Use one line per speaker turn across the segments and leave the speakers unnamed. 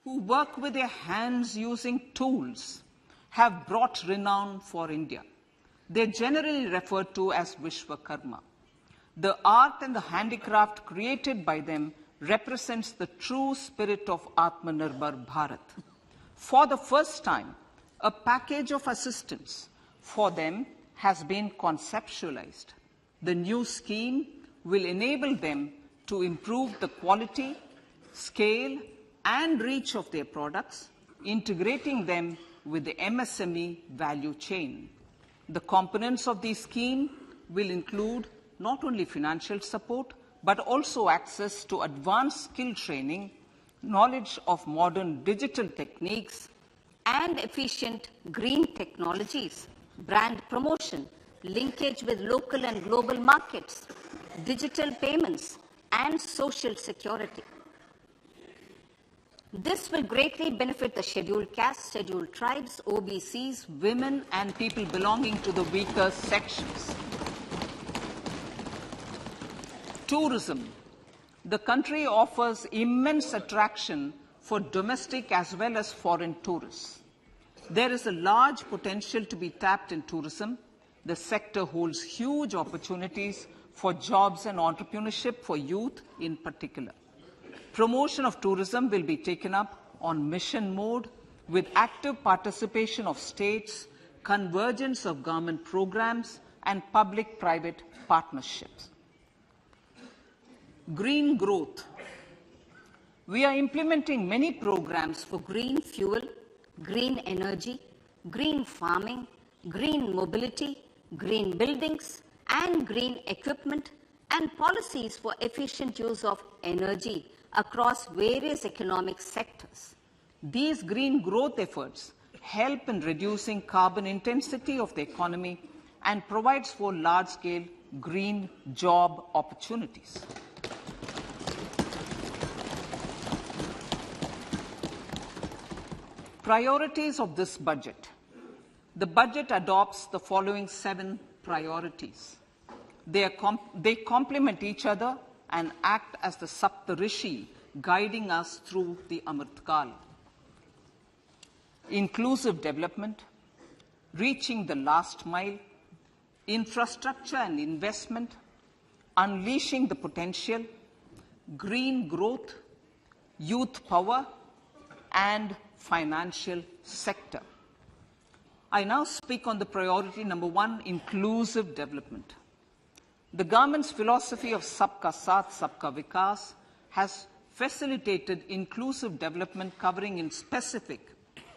who work with their hands using tools have brought renown for India. They are generally referred to as Vishwakarma. The art and the handicraft created by them represents the true spirit of Atmanirbhar Bharat. For the first time, a package of assistance for them has been conceptualized. The new scheme will enable them to improve the quality, scale, and reach of their products, integrating them with the MSME value chain. The components of the scheme will include not only financial support, but also access to advanced skill training, knowledge of modern digital techniques,
and efficient green technologies, brand promotion, linkage with local and global markets, digital payments, and social security. This will greatly benefit the scheduled castes, scheduled tribes, OBCs,
women, and people belonging to the weaker sections. Tourism. The country offers immense attraction for domestic as well as foreign tourists. There is a large potential to be tapped in tourism. The sector holds huge opportunities for jobs and entrepreneurship for youth in particular. Promotion of tourism will be taken up on mission mode with active participation of states, convergence of government programs, and public-private partnerships. Green growth. We are implementing many programs for
green fuel, green energy, green farming, green mobility, green buildings, and green equipment, and policies for efficient use of energy across various economic sectors.
These green growth efforts help in reducing carbon intensity of the economy and provides for large-scale green job opportunities. Priorities of this budget. The budget adopts the following 7 priorities. They complement each other and act as the Saptarishi guiding us through the Amritkal. Inclusive development, reaching the last mile, infrastructure and investment, unleashing the potential, green growth, youth power, and financial sector. I now speak on the priority number 1, inclusive development. The government's philosophy of Sabka Saath, Sabka Vikas has facilitated inclusive development covering in specific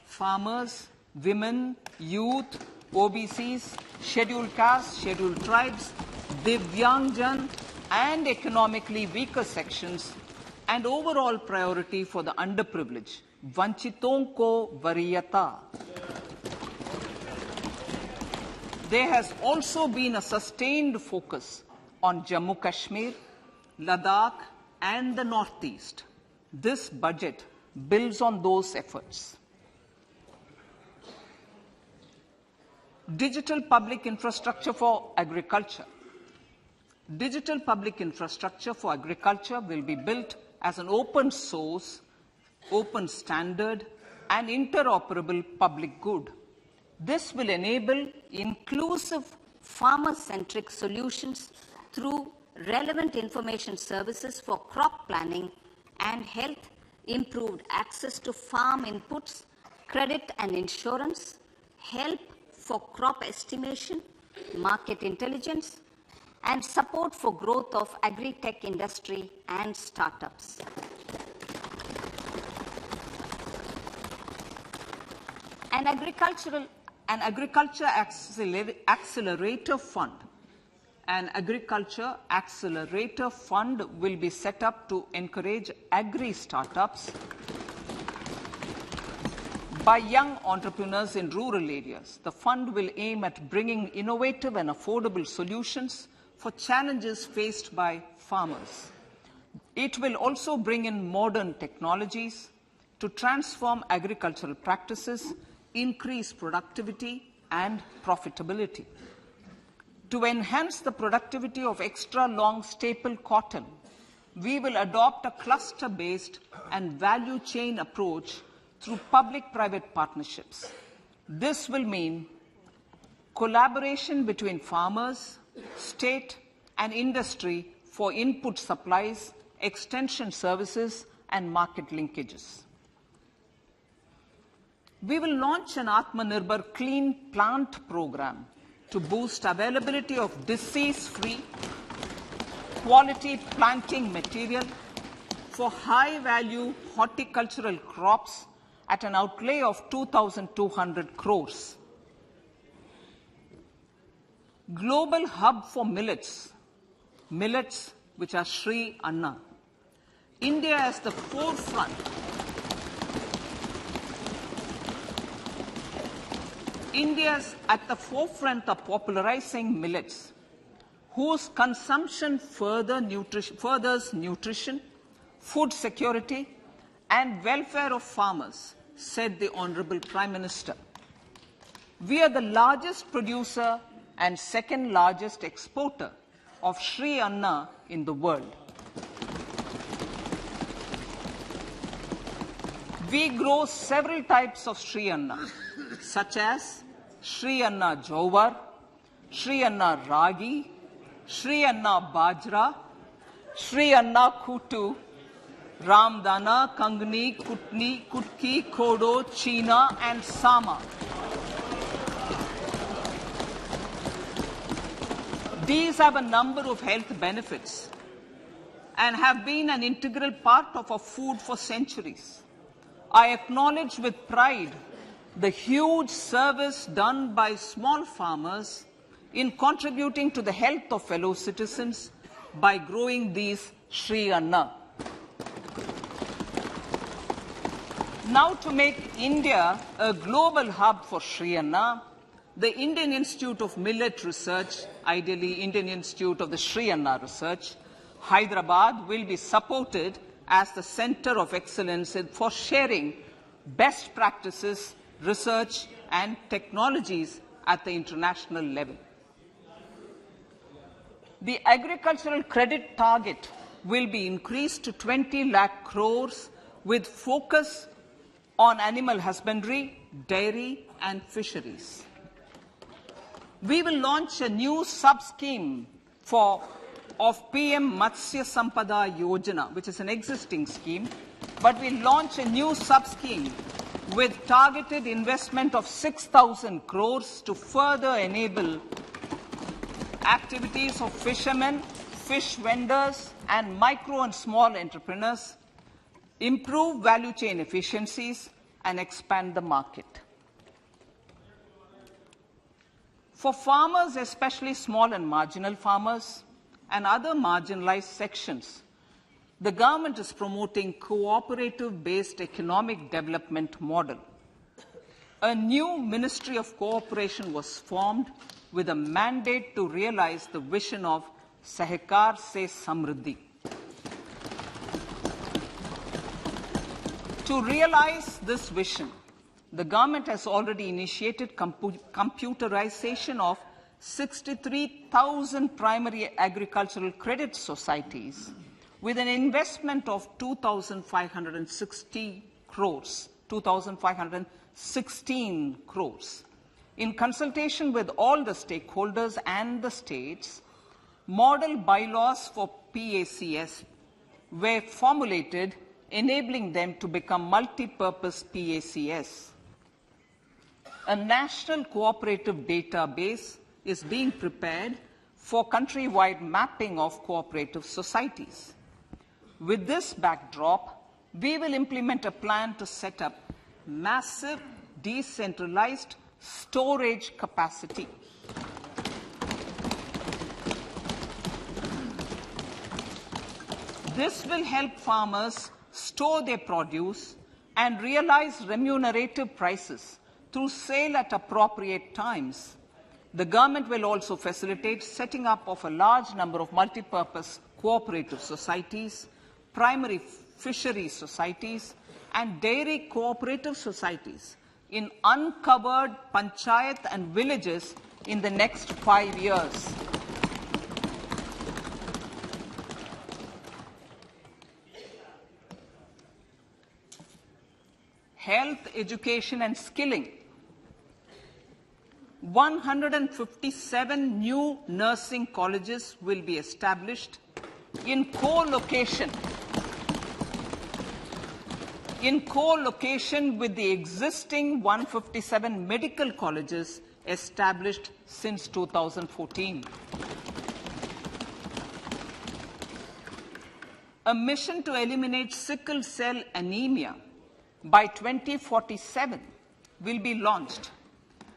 farmers, women, youth, OBCs, scheduled castes, scheduled tribes, Divyangjan, and economically weaker sections, and overall priority for the underprivileged, Vanchiton ko Variyata. There has also been a sustained focus on Jammu Kashmir, Ladakh, and the Northeast. This budget builds on those efforts. Digital public infrastructure for agriculture. Digital public infrastructure for agriculture will be built as an open source, open standard, and interoperable public good. This will enable
inclusive farmer-centric solutions through relevant information services for crop planning and health, improved access to farm inputs, credit and insurance, help for crop estimation, market intelligence, and support for growth of agri-tech industry and startups. An agriculture accelerator fund. An agriculture accelerator fund will be set up to encourage agri-startups by young entrepreneurs in rural areas. The fund will aim at bringing innovative and affordable solutions for challenges faced by farmers. It will also bring in modern technologies to transform agricultural practices, increase productivity and profitability. To enhance the productivity of extra long staple cotton,
we will adopt a cluster-based and value chain approach through public-private partnerships. This will mean collaboration between farmers, state, and industry for input supplies, extension services, and market linkages. We will launch an Atmanirbhar Clean Plant program to boost availability of disease-free, quality planting material for high-value horticultural crops at an outlay of 2,200 crores. Global hub for millets, which are Sri Anna. India is the forefront. India is at the forefront of popularizing millets, whose consumption furthers nutrition, food security, and welfare of farmers, said the Honorable Prime Minister. We are the largest producer and second largest exporter of Sri Anna in the world. We grow several types of Sri Anna, such as Sri Anna Jowar, Sri Anna Ragi, Sri Anna Bajra, Sri Anna Kutu, Ramdana, Kangni, Kutni, Kutki, Kodo, China, and Sama. These have a number of health benefits and have been an integral part of our food for centuries. I acknowledge with pride the huge service done by small farmers in contributing to the health of fellow citizens by growing these Sri Anna. Now, to make India a global hub for Sri Anna, the Indian Institute of Millet Research, ideally Indian Institute of the Sri Anna Research, Hyderabad, will be supported as the center of excellence for sharing best practices, research, and technologies at the international level. The agricultural credit target will be increased to 20 lakh crores with focus on animal husbandry, dairy, and fisheries. We will launch a new sub-scheme of PM Matsya Sampada Yojana, which is an existing scheme, but we launch a new sub-scheme with targeted investment of 6,000 crores to further enable activities of fishermen, fish vendors, and micro and small entrepreneurs, improve value chain efficiencies, and expand the market. For farmers, especially small and marginal farmers and other marginalized sections, the government is promoting cooperative-based economic development model. A new Ministry of Cooperation was formed with a mandate to realize the vision of Sahakar Se Samriddhi. To realize this vision, the government has already initiated computerization of 63,000 primary agricultural credit societies with an investment of 2,560 crores, 2,516 crores. In consultation with all the stakeholders and the states, model bylaws for PACS were formulated, enabling them to become multi-purpose PACS. A national cooperative database is being prepared for countrywide mapping of cooperative societies. With this backdrop, we will implement a plan to set up massive decentralized storage capacity. This will help farmers store their produce and realize remunerative prices through sale at appropriate times. The government will also facilitate setting up of a large number of multi-purpose cooperative societies, primary fishery societies, and dairy cooperative societies in uncovered panchayat and villages in the next 5 years. health, education and skilling. 157 new nursing colleges will be established in co-location with the existing 157 medical colleges established since 2014. A mission to eliminate sickle cell anemia by 2047 will be launched.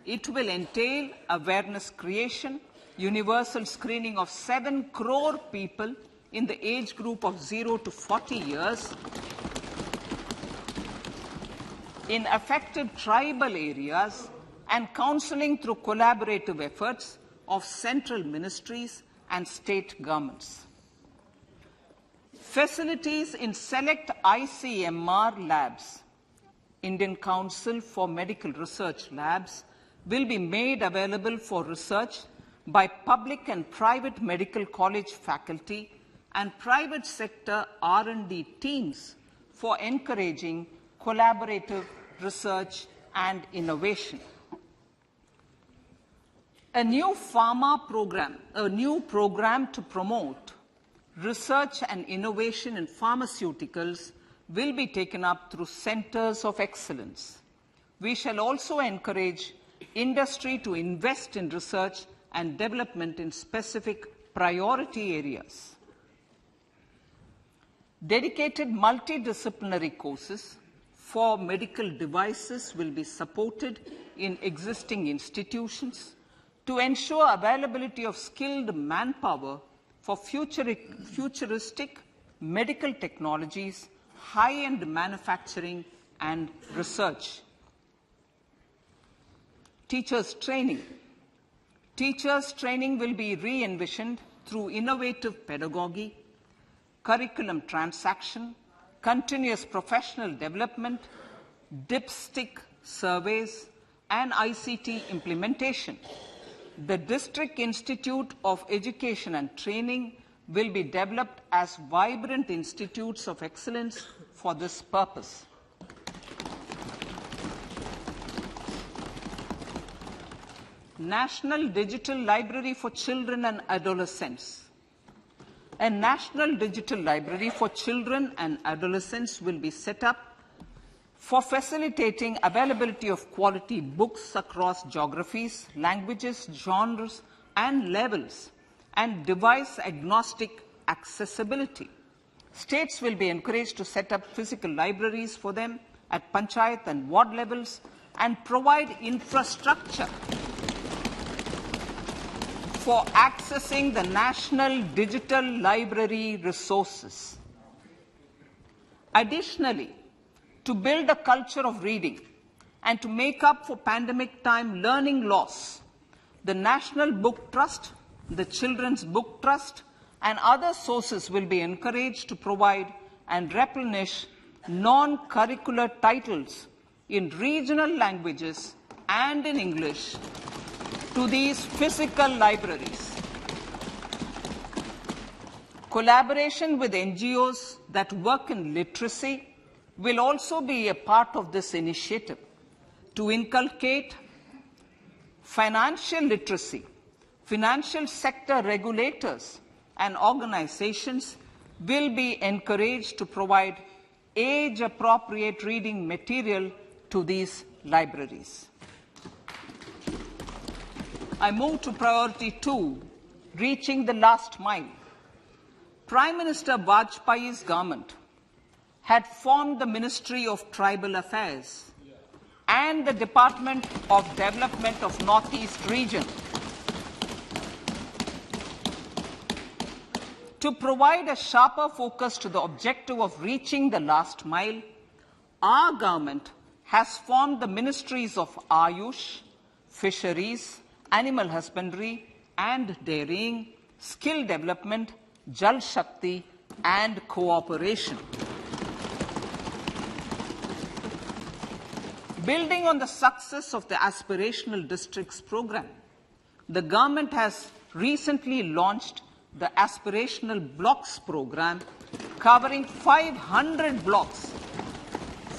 It will entail awareness creation, universal screening of 7 crore people in the age group of 0 to 40 years in affected tribal areas and counseling through collaborative efforts of central ministries and state governments. Facilities in select ICMR labs, Indian Council for Medical Research Labs, will be made available for research by public and private medical college faculty and private sector R&D teams for encouraging collaborative research and innovation. A new program to promote research and innovation in pharmaceuticals will be taken up through centers of excellence. We shall also encourage industry to invest in research and development in specific priority areas. Dedicated multidisciplinary courses for medical devices will be supported in existing institutions to ensure availability of skilled manpower for futuristic medical technologies, high-end manufacturing and research. Teachers' training. Teachers' training will be re-envisioned through innovative pedagogy, curriculum transaction, continuous professional development, dipstick surveys, and ICT implementation. The District Institute of Education and Training will be developed as vibrant institutes of excellence for this purpose. National Digital Library for Children and Adolescents. A National Digital Library for Children and Adolescents will be set up for facilitating availability of quality books across geographies, languages, genres, and levels, and device-agnostic accessibility. States will be encouraged to set up physical libraries for them at panchayat and ward levels and provide infrastructure for accessing the National Digital Library resources. Additionally, to build a culture of reading and to make up for pandemic time learning loss, the National Book Trust, the Children's Book Trust, and other sources will be encouraged to provide and replenish non-curricular titles in regional languages and in English to these physical libraries. Collaboration with NGOs that work in literacy will also be a part of this initiative to inculcate financial literacy. Financial sector regulators and organizations will be encouraged to provide age-appropriate reading material to these libraries. I move to priority 2, reaching the last mile. Prime Minister Vajpayee's government had formed the Ministry of Tribal Affairs and the Department of Development of Northeast Region to provide a sharper focus to the objective of reaching the last mile. Our government has formed the Ministries of Ayush, Fisheries, Animal Husbandry and Dairying, Skill Development, Jal Shakti and Cooperation. Building on the success of the Aspirational Districts program, the government has recently launched the Aspirational Blocks program covering 500 blocks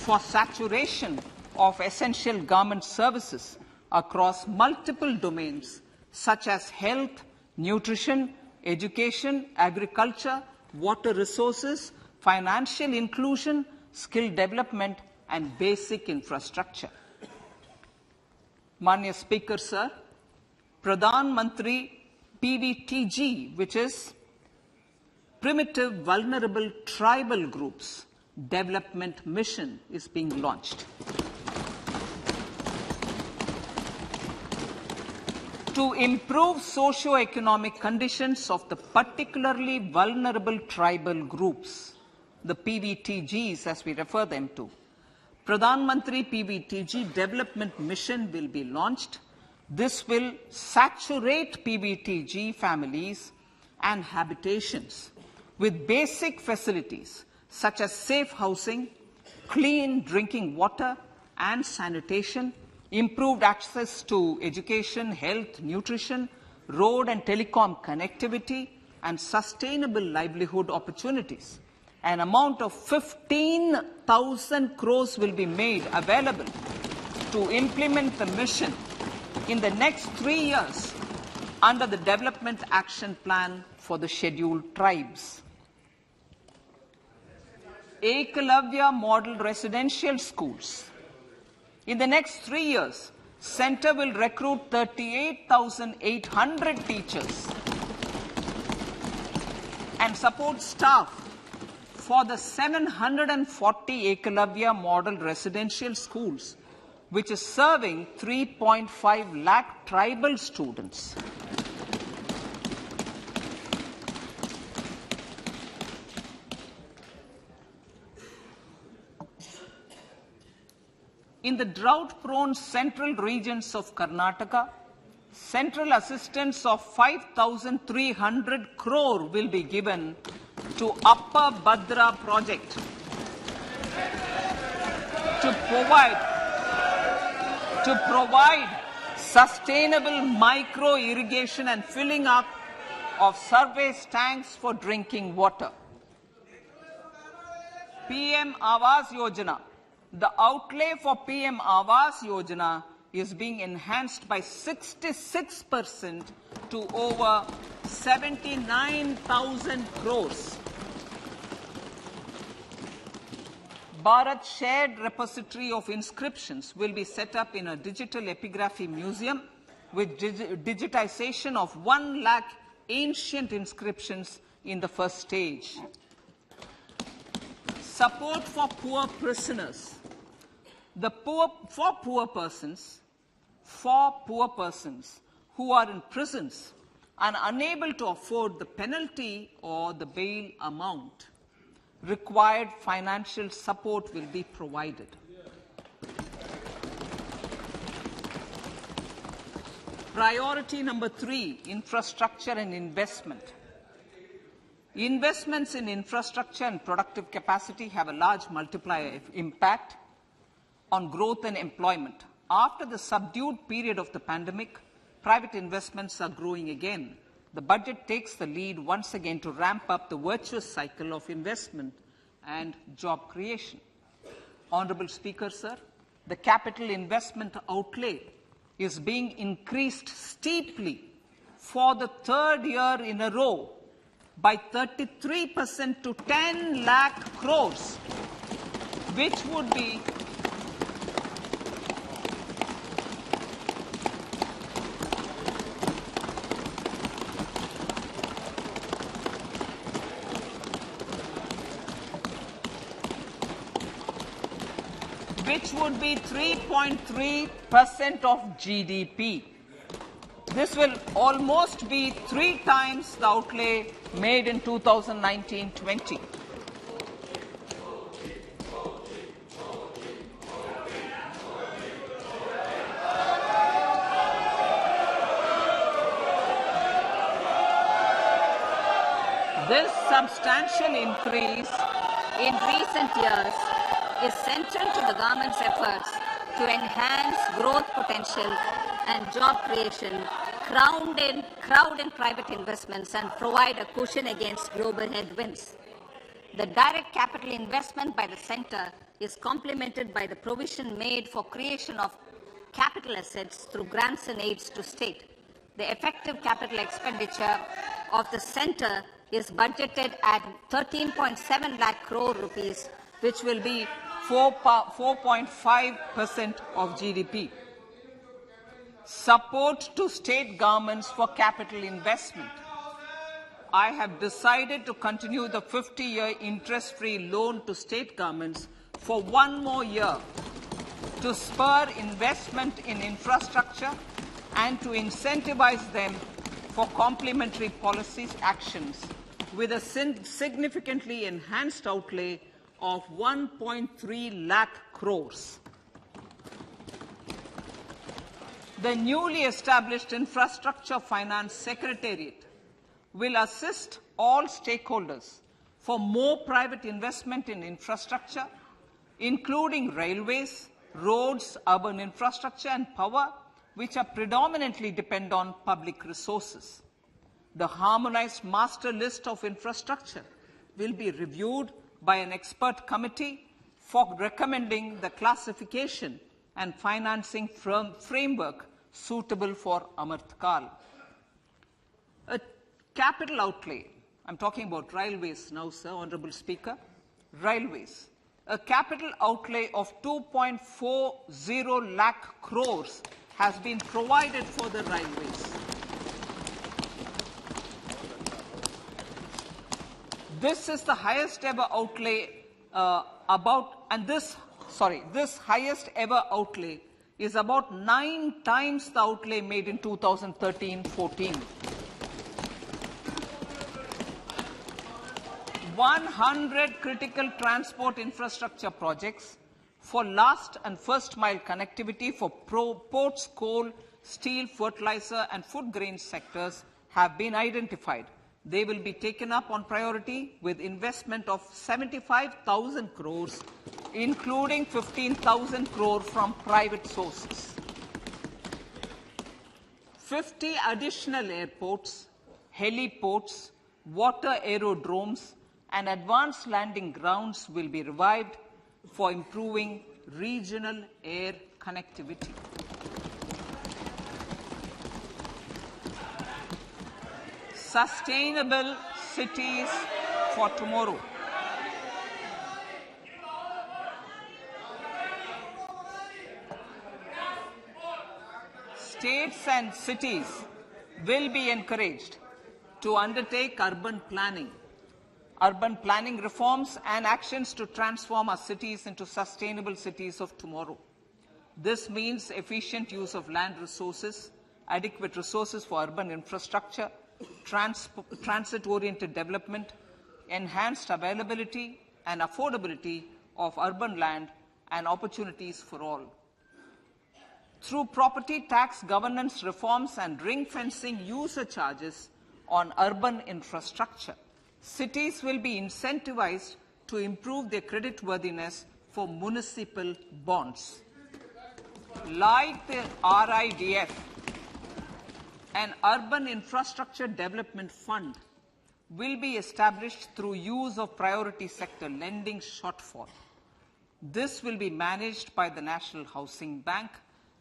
for saturation of essential government services across multiple domains such as health, nutrition, education, agriculture, water resources, financial inclusion, skill development, and basic infrastructure. Manya Speaker, Sir, Pradhan Mantri PVTG, which is Primitive Vulnerable Tribal Groups Development Mission, is being launched. To improve socio-economic conditions of the particularly vulnerable tribal groups, the PVTGs as we refer them to, Pradhan Mantri PVTG Development Mission will be launched. This will saturate PVTG families and habitations with basic facilities such as safe housing, clean drinking water and sanitation, improved access to education, health, nutrition, road and telecom connectivity, and sustainable livelihood opportunities. An amount of 15,000 crores will be made available to implement the mission in the next 3 years under the Development Action Plan for the Scheduled Tribes. Ekalavya Model Residential Schools. In the next 3 years, Center will recruit 38,800 teachers and support staff for the 740 Ekalavya Model Residential Schools, which is serving 3.5 lakh tribal students. In the drought-prone central regions of Karnataka, central assistance of 5,300 crore will be given to Upper Bhadra project to provide sustainable micro-irrigation and filling up of surface tanks for drinking water. PM Awas Yojana. The outlay for PM Awas Yojana is being enhanced by 66% to over 79,000 crores. Bharat Shared Repository of Inscriptions will be set up in a digital epigraphy museum with digitization of 1 lakh ancient inscriptions in the first stage. Support for poor prisoners. For poor persons who are in prisons and unable to afford the penalty or the bail amount, required financial support will be provided. Priority number 3, infrastructure and investment. Investments in infrastructure and productive capacity have a large multiplier impact on growth and employment. After the subdued period of the pandemic, private investments are growing again. The budget takes the lead once again to ramp up the virtuous cycle of investment and job creation. Honorable Speaker, sir, the capital investment outlay is being increased steeply for the 3rd year in a row by 33% to 10 lakh crores, which would be which would be 3.3% of GDP. This will almost be 3 times the outlay made in 2019-20. This substantial increase in recent years is central to the government's efforts to enhance growth potential and job creation, crowd in private investments, and provide a cushion against global headwinds. The direct capital investment by the centre
is complemented by the provision made for creation of capital assets through grants and aids to state. The effective capital expenditure of the centre is budgeted at 13.7 lakh crore rupees, which will be 4.5% of GDP. Support to state governments for capital investment. I have decided to continue the 50-year interest-free loan to state governments for one more year to spur investment in infrastructure and to incentivize them for complementary policy actions with a significantly enhanced outlay of 1.3 lakh crores. The newly established Infrastructure Finance Secretariat will assist all stakeholders for more private investment in infrastructure, including railways, roads, urban infrastructure and power, which are predominantly depend on public resources. The harmonized master list of infrastructure will be reviewed by an expert committee for recommending the classification and financing framework suitable for Amrit Kal. A capital outlay, I'm talking about railways now, sir, Honorable Speaker, railways. A capital outlay of 2.40 lakh crores has been provided for the railways. This is the highest ever outlay this highest ever outlay is about 9 times the outlay made in 2013-14. 100 critical transport infrastructure projects for last and first mile connectivity for ports, coal, steel, fertilizer and food grain sectors have been identified. They will be taken up on priority with investment of 75,000 crores, including 15,000 crore from private sources. 50 additional airports, heliports, water aerodromes, and advanced landing grounds will be revived for improving regional air connectivity. Sustainable cities for tomorrow. States and cities will be encouraged to undertake urban planning reforms and actions to transform our cities into sustainable cities of tomorrow. This means efficient use of land resources, adequate resources for urban infrastructure, transit-oriented development, enhanced availability and affordability of urban land and opportunities for all. Through property tax governance reforms and ring-fencing user charges on urban infrastructure, cities will be incentivized to improve their creditworthiness for municipal bonds. Like the RIDF, an Urban Infrastructure Development Fund will be established through use of priority sector lending shortfall. This will be managed by the National Housing Bank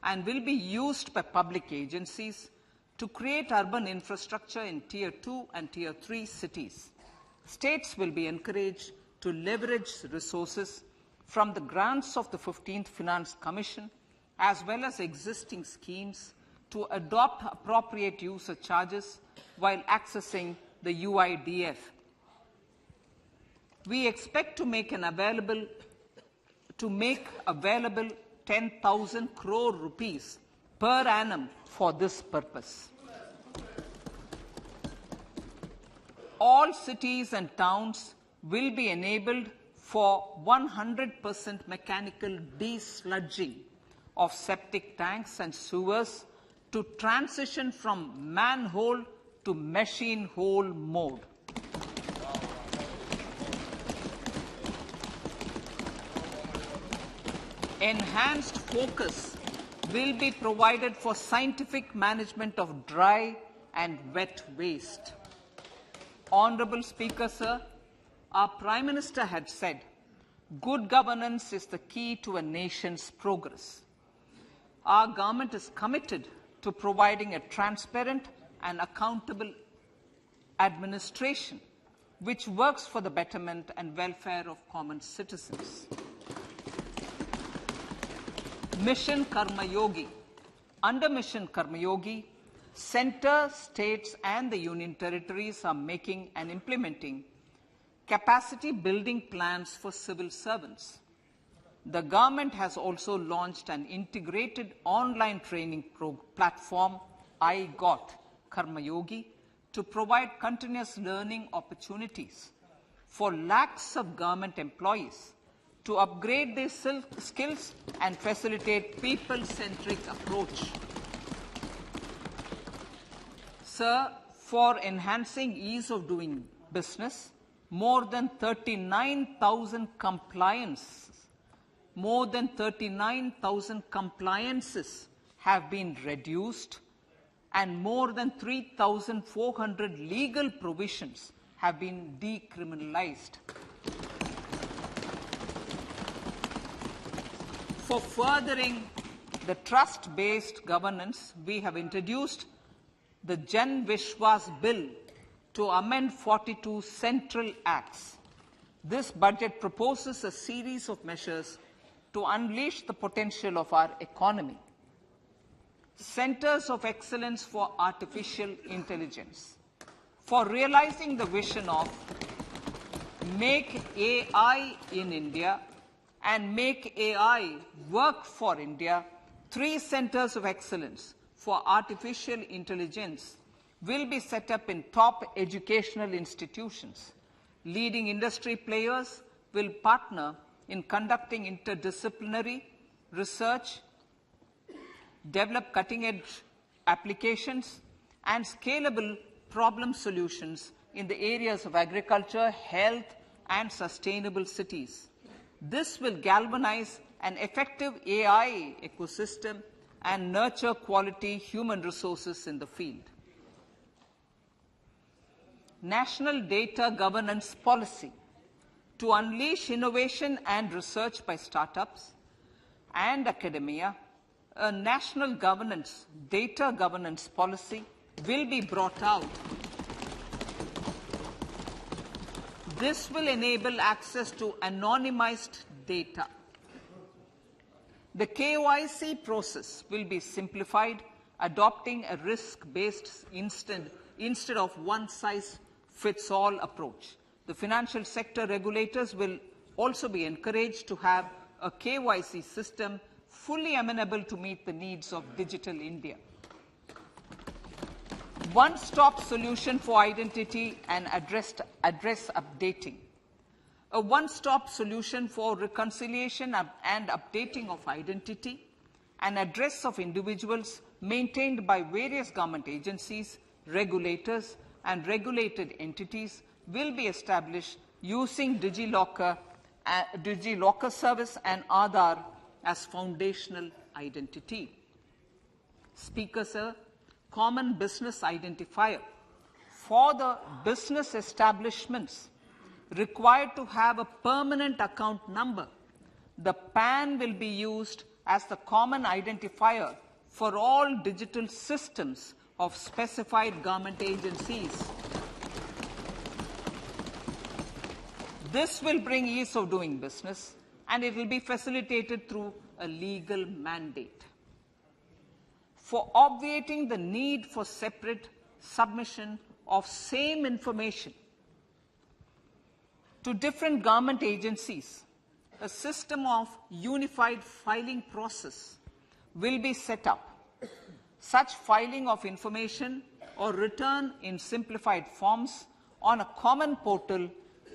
and will be used by public agencies to create urban infrastructure in Tier 2 and Tier 3 cities. States will be encouraged to leverage resources from the grants of the 15th Finance Commission as well as existing schemes to adopt appropriate user charges while accessing the UIDF. We expect to make available 10,000 crore rupees per annum for this purpose. All cities and towns will be enabled for 100% mechanical desludging of septic tanks and sewers to transition from manhole to machine hole mode. Enhanced focus will be provided for scientific management of dry and wet waste. Honorable Speaker, sir, our Prime Minister had said
Good governance is the key to a nation's progress. Our government is committed to providing a transparent and accountable administration which works for the betterment and welfare of common citizens. Mission Karma Yogi. Under Mission Karma Yogi, centre, states and the union territories are making and implementing capacity building plans for civil servants. The government has also launched an integrated online training platform, I Got Karma Yogi, to provide continuous learning opportunities for lakhs of government employees to upgrade their skills and facilitate people-centric approach. Sir, for enhancing ease of doing business, more than 39,000 compliances have been reduced and more than 3,400 legal provisions have been decriminalized. For furthering the trust-based governance, we have introduced the Jan Vishwas Bill to amend 42 central acts. This budget proposes a series of measures to unleash the potential of our economy. Centers of Excellence for Artificial Intelligence. For realizing the vision of Make AI in India and Make AI Work for India, 3 Centers of Excellence for Artificial Intelligence will be set up in top educational institutions. Leading industry players will partner in conducting interdisciplinary research, develop cutting-edge applications, and scalable problem solutions in the areas of agriculture, health, and sustainable cities. This will galvanize an effective AI ecosystem and nurture quality human resources in the field. National Data Governance Policy. To unleash innovation and research by startups and academia, a national data governance policy will be brought out. This will enable access to anonymized data. The KYC process will be simplified, adopting a risk-based instead of one-size-fits-all approach. The financial sector regulators will also be encouraged to have a KYC system fully amenable to meet the needs of digital India. One-stop solution for identity and address updating. A one-stop solution for reconciliation and updating of identity and address of individuals maintained by various government agencies, regulators, and regulated entities will be established using DigiLocker service and Aadhaar as foundational identity. Speaker, sir, common business identifier. For the business establishments required to have a permanent account number, the PAN will be used as the common identifier for all digital systems of specified government agencies. This will bring ease of doing business, and it will be facilitated through a legal mandate. For obviating the need for separate submission of same information to different government agencies, a system of unified filing process will be set up. Such filing of information or return in simplified forms on a common portal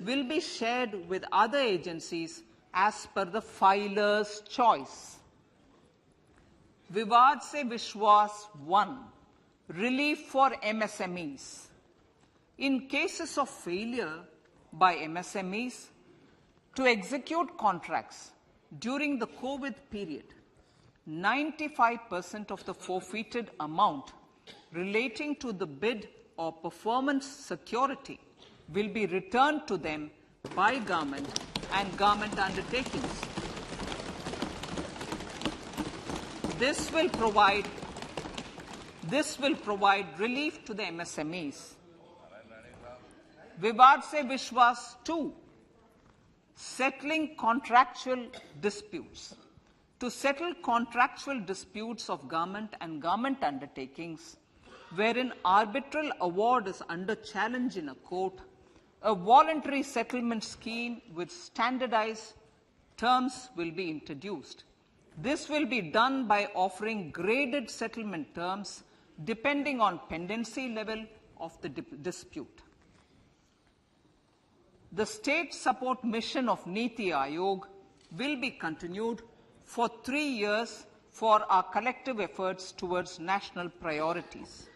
will be shared with other agencies as per the filer's choice. Vivad se Vishwas 1. Relief for MSMEs. In cases of failure by MSMEs to execute contracts during the COVID period, 95% of the forfeited amount relating to the bid or performance security will be returned to them by government and government undertakings. This will provide relief to the MSMEs. Vivad se Vishwas 2, settling contractual disputes. To settle contractual disputes of government and government undertakings, wherein arbitral award is under challenge in a court, a voluntary settlement scheme with standardized terms will be introduced. This will be done by offering graded settlement terms depending on pendency level of the dispute. The state support mission of Niti Aayog will be continued for 3 years for our collective efforts towards national priorities.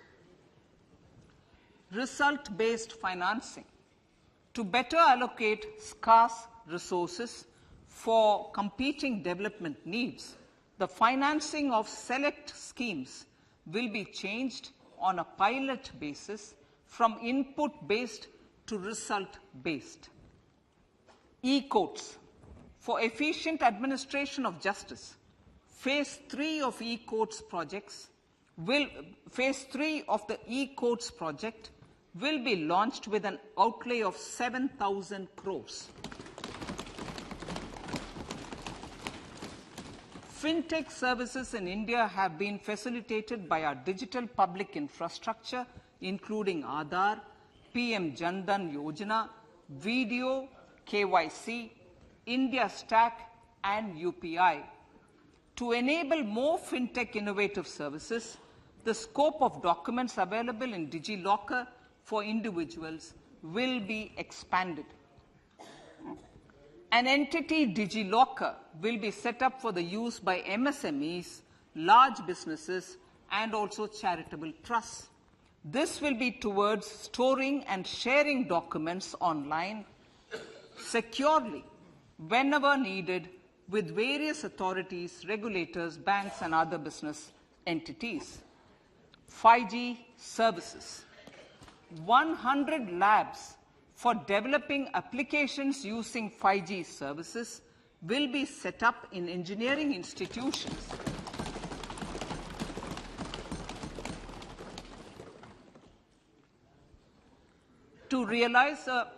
Result-based financing. To better allocate scarce resources for competing development needs, the financing of select schemes will be changed on a pilot basis from input-based to result-based. E-courts. For efficient administration of justice, Phase 3 of the e-courts project will be launched with an outlay of 7,000 crores. Fintech services in India have been facilitated by our digital public infrastructure, including Aadhaar, PM Jan Dhan Yojana, Video, KYC, India Stack, and UPI. To enable more fintech innovative services, the scope of documents available in DigiLocker for individuals will be expanded. An entity, DigiLocker, will be set up for the use by MSMEs, large businesses, and also charitable trusts. This will be towards storing and sharing documents online securely whenever needed with various authorities, regulators, banks, and other business entities. 5G services. 100 labs for developing applications using 5G services will be set up in engineering institutions. To realize a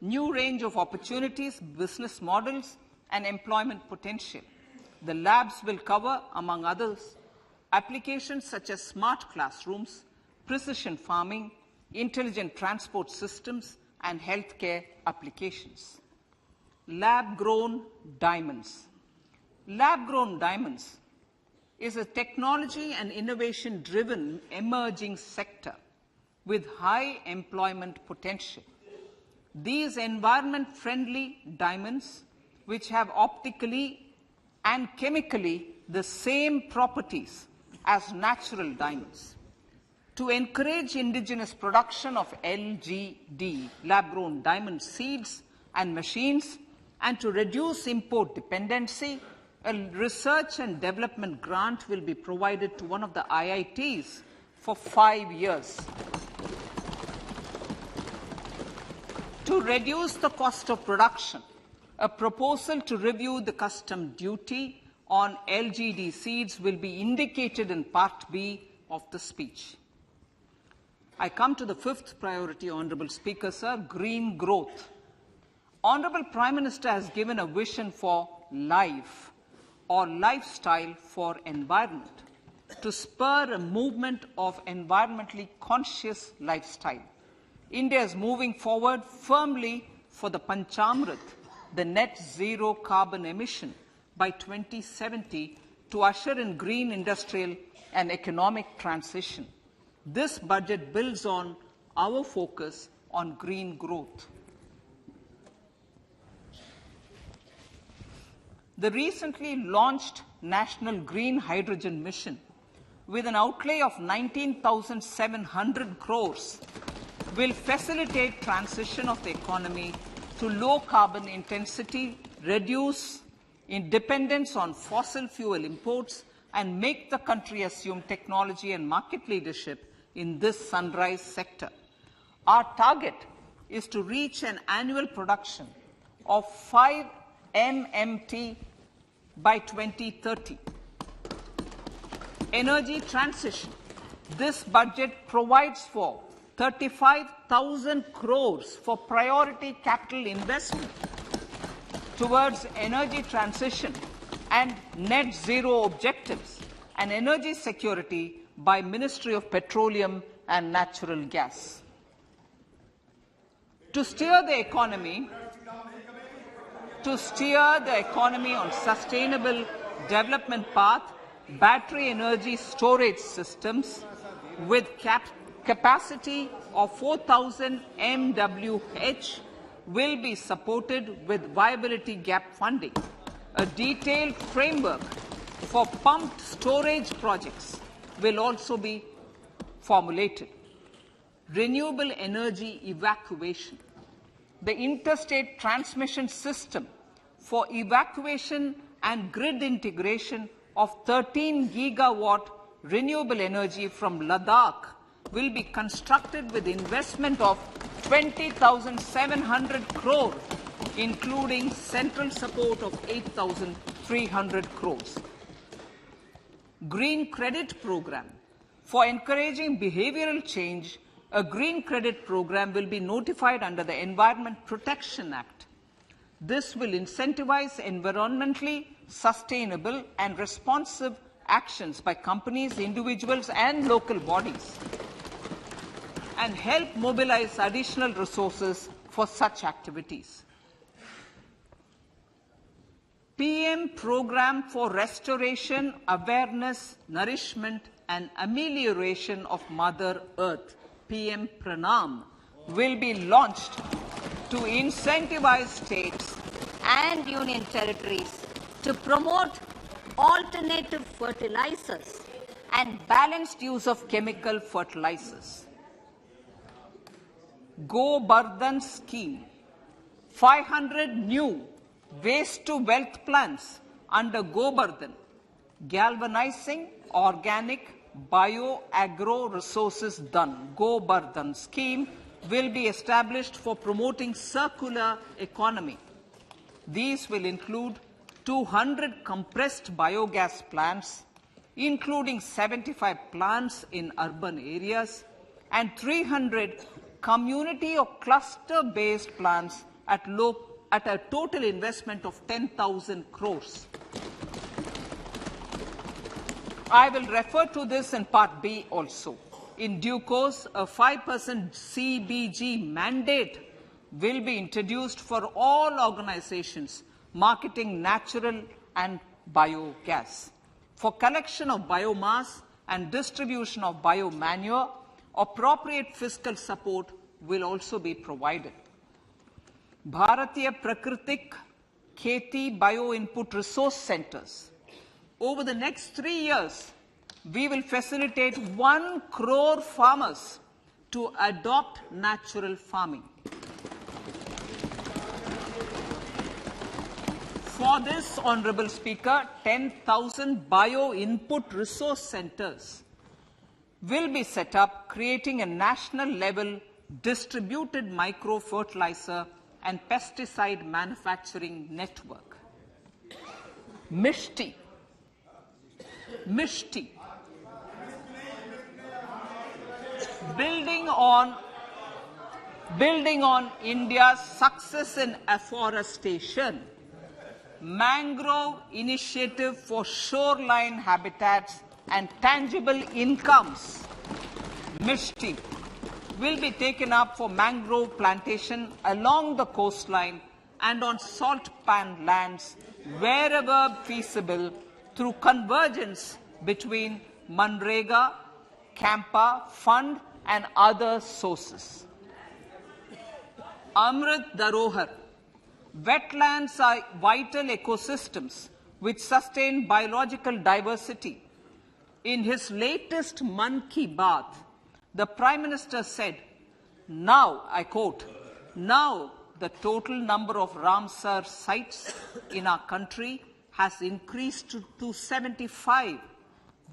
new range of opportunities, business models, and employment potential, the labs will cover, among others, applications such as smart classrooms, precision farming, intelligent transport systems, and healthcare applications. Lab-grown diamonds. Lab-grown diamonds is a technology and innovation-driven emerging sector with high employment potential. These environment-friendly diamonds, which have optically and chemically the same properties as natural diamonds. To encourage indigenous production of LGD, lab-grown diamond seeds and machines, and to reduce import dependency, a research and development grant will be provided to one of the IITs for 5 years. To reduce the cost of production, a proposal to review the custom duty on LGD seeds will be indicated in Part B of the speech. I come to the fifth priority, Honourable Speaker, sir, green growth. Honourable Prime Minister has given a vision for life or lifestyle for environment to spur a movement of environmentally conscious lifestyle. India is moving forward firmly for the Panchamrit, the net zero carbon emission by 2070 to usher in green industrial and economic transition. This budget builds on our focus on green growth. The recently launched National Green Hydrogen Mission, with an outlay of 19,700 crores, will facilitate transition of the economy to low carbon intensity, reduce dependence on fossil fuel imports, and make the country assume technology and market leadership in this sunrise sector. Our target is to reach an annual production of 5 MMT by 2030. Energy transition. This budget provides for 35,000 crores for priority capital investment towards energy transition and net zero objectives and energy security by Ministry of Petroleum and Natural Gas. To steer the economy on sustainable development path, battery energy storage systems with capacity of 4,000 MWH will be supported with viability gap funding. A detailed framework for pumped storage projects will also be formulated. Renewable energy evacuation. The interstate transmission system for evacuation and grid integration of 13 gigawatt renewable energy from Ladakh will be constructed with investment of 20,700 crore, including central support of 8,300 crores. Green Credit Program. For encouraging behavioral change, a green credit program will be notified under the Environment Protection Act. This will incentivize environmentally sustainable and responsive actions by companies, individuals, and local bodies, and help mobilize additional resources for such activities. PM Program for Restoration, Awareness, Nourishment, and Amelioration of Mother Earth, PM Pranam, will be launched to incentivize states
and union territories to promote alternative fertilizers and balanced use of chemical fertilizers.
Go Bardhan Scheme. 500 new waste to wealth plants under Go Bardhan, galvanizing organic bio-agro resources done. Go Bardhan scheme will be established for promoting circular economy. These will include 200 compressed biogas plants, including 75 plants in urban areas, and 300 community or cluster-based plants at a total investment of 10,000 crores. I will refer to this in Part B also. In due course, a 5% CBG mandate will be introduced for all organizations marketing natural and biogas. For collection of biomass and distribution of biomanure, appropriate fiscal support will also be provided. Bharatiya Prakritik Kheti Bio Input Resource Centers. Over the next 3 years, we will facilitate 1 crore farmers to adopt natural farming. For this, Honorable Speaker, 10,000 bio input resource centers will be set up, creating a national level distributed micro fertilizer and pesticide manufacturing network. Mishti. Building on India's success in afforestation, mangrove initiative for shoreline habitats and tangible incomes, Mishti, will be taken up for mangrove plantation along the coastline and on salt pan lands wherever feasible through convergence between Manrega, Campa, Fund and other sources. Amrit Dharohar. Wetlands are vital ecosystems which sustain biological diversity. In his latest Man Ki Baat, the Prime Minister said, now, I quote, now the total number of Ramsar sites in our country has increased to 75,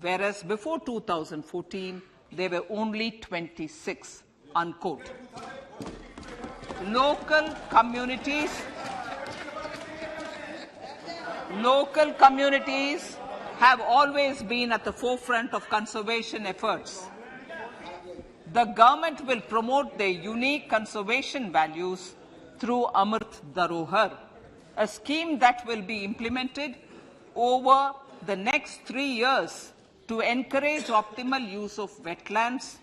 whereas before 2014, there were only 26, unquote. local communities have always been at the forefront of conservation efforts. The government will promote their unique conservation values through Amrit Dharohar, a scheme that will be implemented over the next 3 years to encourage optimal use of wetlands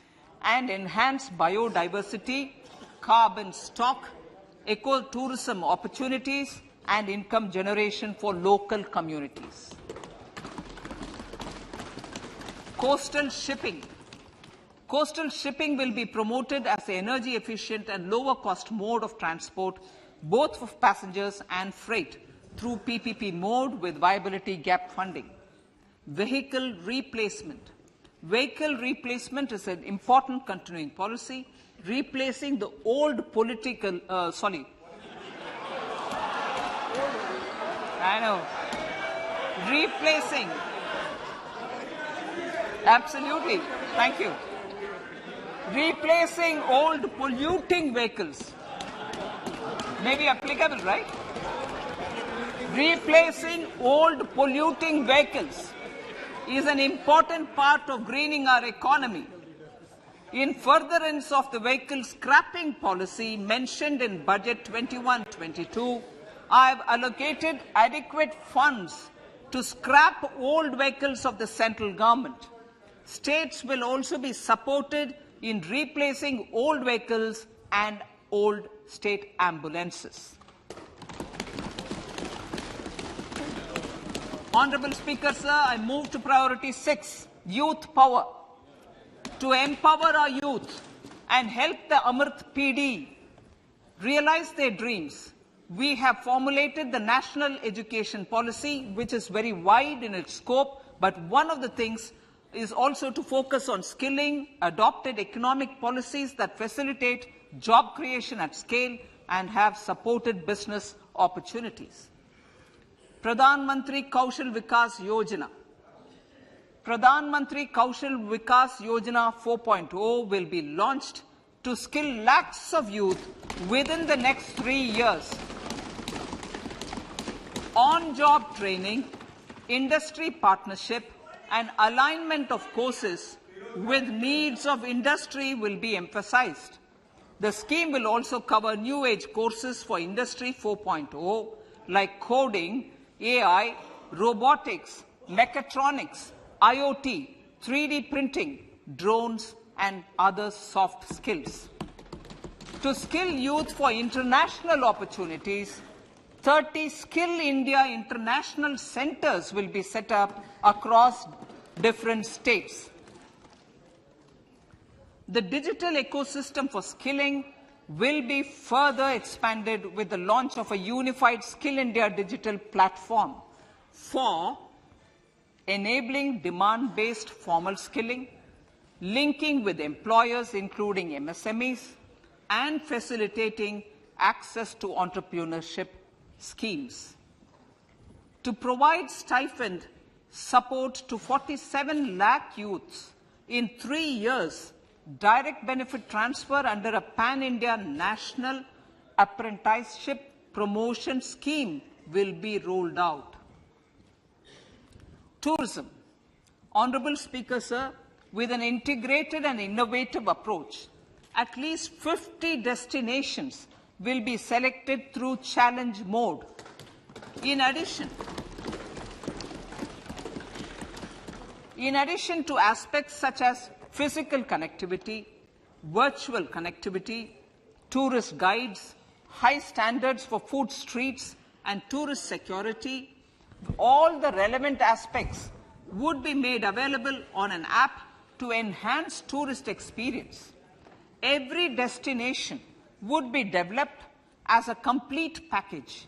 and enhance biodiversity, carbon stock, ecotourism opportunities, and income generation for local communities. Coastal shipping. Coastal shipping will be promoted as an energy efficient and lower cost mode of transport, both for passengers and freight, through PPP mode with viability gap funding. Vehicle replacement. Vehicle replacement is an important continuing policy, replacing the old political, replacing, absolutely, thank you. Replacing old polluting vehicles. May be applicable, right? Replacing old polluting vehicles is an important part of greening our economy. In furtherance of the vehicle scrapping policy mentioned in Budget 21-22, I have allocated adequate funds to scrap old vehicles of the central government. States will also be supported in replacing old vehicles and old state ambulances. Honorable Speaker, sir, I move to priority 6, youth power. To empower our youth and help the Amrit PD realize their dreams, we have formulated the National Education Policy, which is very wide in its scope, but one of the things is also to focus on skilling, adopted economic policies that facilitate job creation at scale and have supported business opportunities. Pradhan Mantri Kaushal Vikas Yojana. Pradhan Mantri Kaushal Vikas Yojana 4.0 will be launched to skill lakhs of youth within the next 3 years. On-job training, industry partnership, and alignment of courses with needs of industry will be emphasized. The scheme will also cover new age courses for Industry 4.0 like coding, AI, robotics, mechatronics, IoT, 3D printing, drones, and other soft skills. To skill youth for international opportunities, 30 Skill India international centers will be set up across different states. The digital ecosystem for skilling will be further expanded with the launch of a unified Skill India digital platform for enabling demand-based formal skilling, linking with employers including MSMEs, and facilitating access to entrepreneurship schemes. To provide stipend support to 47 lakh youths in 3 years, direct benefit transfer under a pan-India national apprenticeship promotion scheme will be rolled out. Tourism. Honorable Speaker, sir, with an integrated and innovative approach, at least 50 destinations will be selected through challenge mode. In addition to aspects such as physical connectivity, virtual connectivity, tourist guides, high standards for food streets, and tourist security, all the relevant aspects would be made available on an app to enhance tourist experience. Every destination would be developed as a complete package.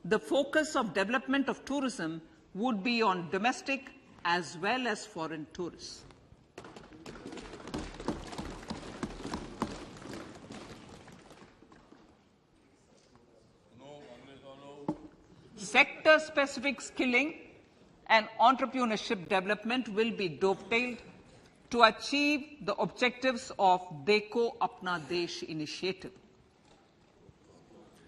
The focus of development of tourism would be on domestic as well as foreign tourists. Sector-specific skilling and entrepreneurship development will be dovetailed to achieve the objectives of Dekho Apna Desh initiative.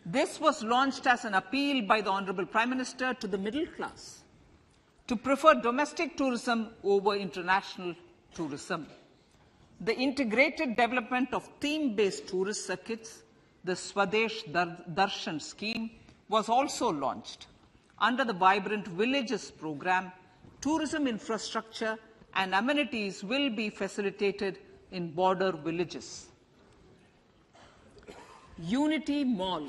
This was launched as an appeal by the Honourable Prime Minister to the middle class to prefer domestic tourism over international tourism. The integrated development of theme-based tourist circuits, the Swadesh Darshan scheme, was also launched. Under the Vibrant Villages program, tourism infrastructure and amenities will be facilitated in border villages. Unity Mall.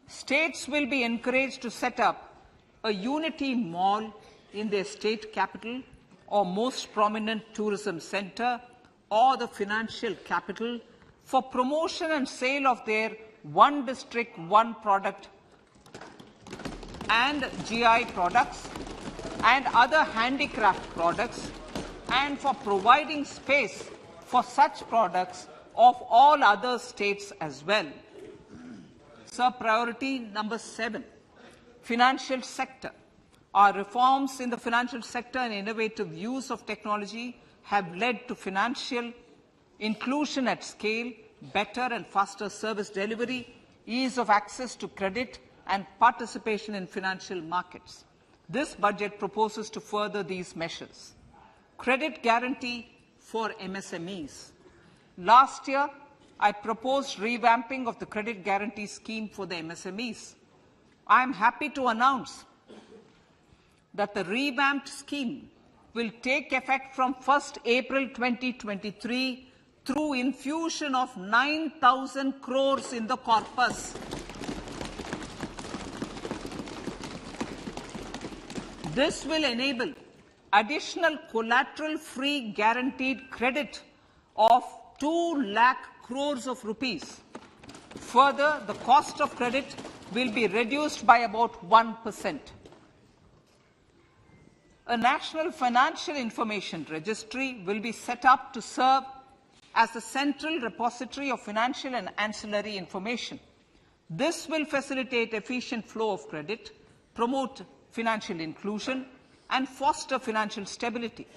States will be encouraged to set up a Unity Mall in their state capital or most prominent tourism center or the financial capital for promotion and sale of their one district, one product and GI products and other handicraft products, and for providing space for such products of all other states as well. Sir, priority number 7, financial sector. Our reforms in the financial sector and innovative use of technology have led to financial inclusion at scale, better and faster service delivery, ease of access to credit, and participation in financial markets. This budget proposes to further these measures. Credit guarantee for MSMEs. Last year, I proposed revamping of the credit guarantee scheme for the MSMEs. I am happy to announce that the revamped scheme will take effect from 1st April 2023 through infusion of 9,000 crores in the corpus. This will enable additional collateral-free guaranteed credit of 2 lakh crores of rupees. Further, the cost of credit will be reduced by about 1%. A National Financial Information Registry will be set up to serve as a central repository of financial and ancillary information. This will facilitate efficient flow of credit, promote financial inclusion, and foster financial stability.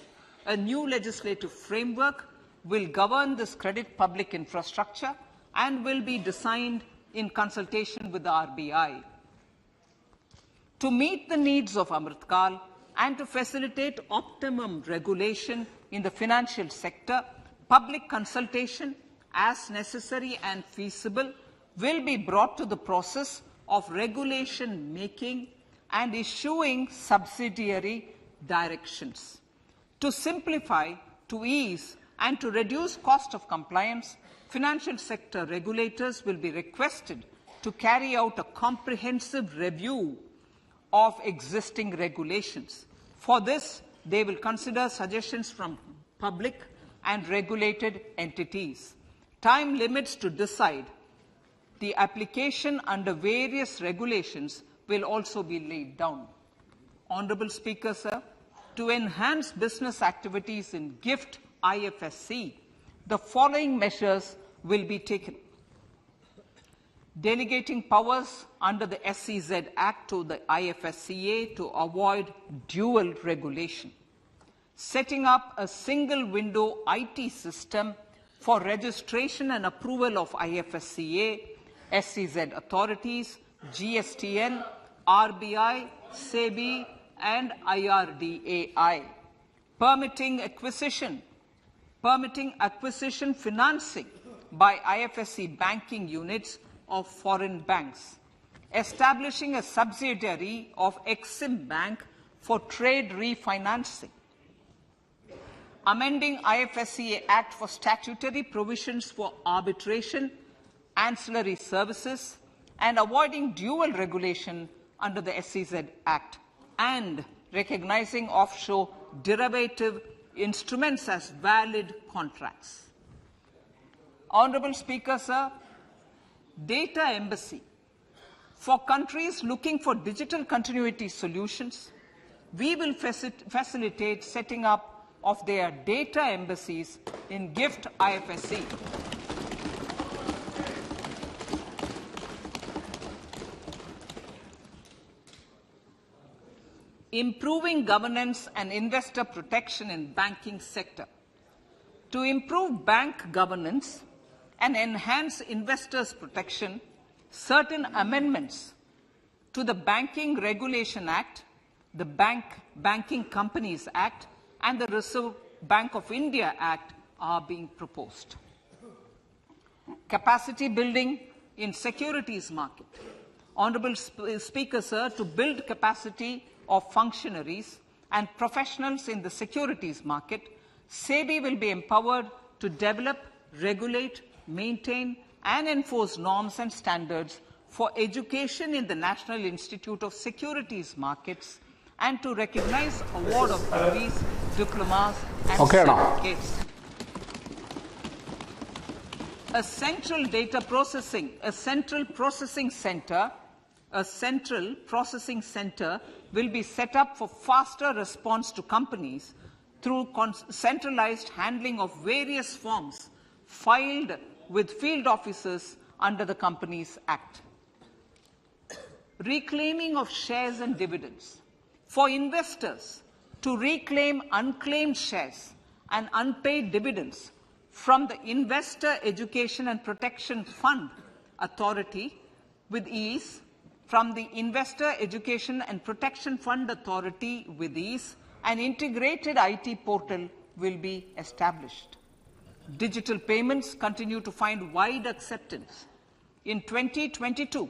A new legislative framework will govern this credit public infrastructure and will be designed in consultation with the RBI. To meet the needs of Amrit Kal and to facilitate optimum regulation in the financial sector, public consultation, as necessary and feasible, will be brought to the process of regulation making and issuing subsidiary directions. To simplify, to ease, and to reduce cost of compliance, financial sector regulators will be requested to carry out a comprehensive review of existing regulations. For this, they will consider suggestions from public and regulated entities. Time limits to decide the application under various regulations will also be laid down. Honourable Speaker, sir, to enhance business activities in GIFT IFSC, the following measures will be taken. Delegating powers under the SEZ Act to the IFSCA to avoid dual regulation. Setting up a single window IT system for registration and approval of IFSCA, SEZ authorities, GSTN, RBI, SEBI, and IRDAI. Permitting acquisition financing by IFSC banking units of foreign banks. Establishing a subsidiary of Exim Bank for trade refinancing. Amending IFSCA Act for statutory provisions for arbitration, ancillary services, and avoiding dual regulation under the SEZ Act, and recognizing offshore derivative instruments as valid contracts. Honourable Speaker, sir, data embassy. For countries looking for digital continuity solutions, we will facilitate setting up of their data embassies in GIFT IFSC. Improving governance and investor protection in banking sector. To improve bank governance and enhance investors' protection, certain amendments to the Banking Regulation Act, the Banking Companies Act, and the Reserve Bank of India Act are being proposed. Capacity building in securities market. Honorable Speaker, sir, to build capacity of functionaries and professionals in the securities market, SEBI will be empowered to develop, regulate, maintain, and enforce norms and standards for education in the National Institute of Securities Markets and to recognize award of degrees, diplomas, and certificates. A central processing center will be set up for faster response to companies through centralized handling of various forms filed with field officers under the Companies Act. Reclaiming of shares and dividends. For investors to reclaim unclaimed shares and unpaid dividends from the Investor Education and Protection Fund Authority with ease, from the Investor Education and Protection Fund Authority with ease, an integrated IT portal will be established. Digital payments continue to find wide acceptance. In 2022,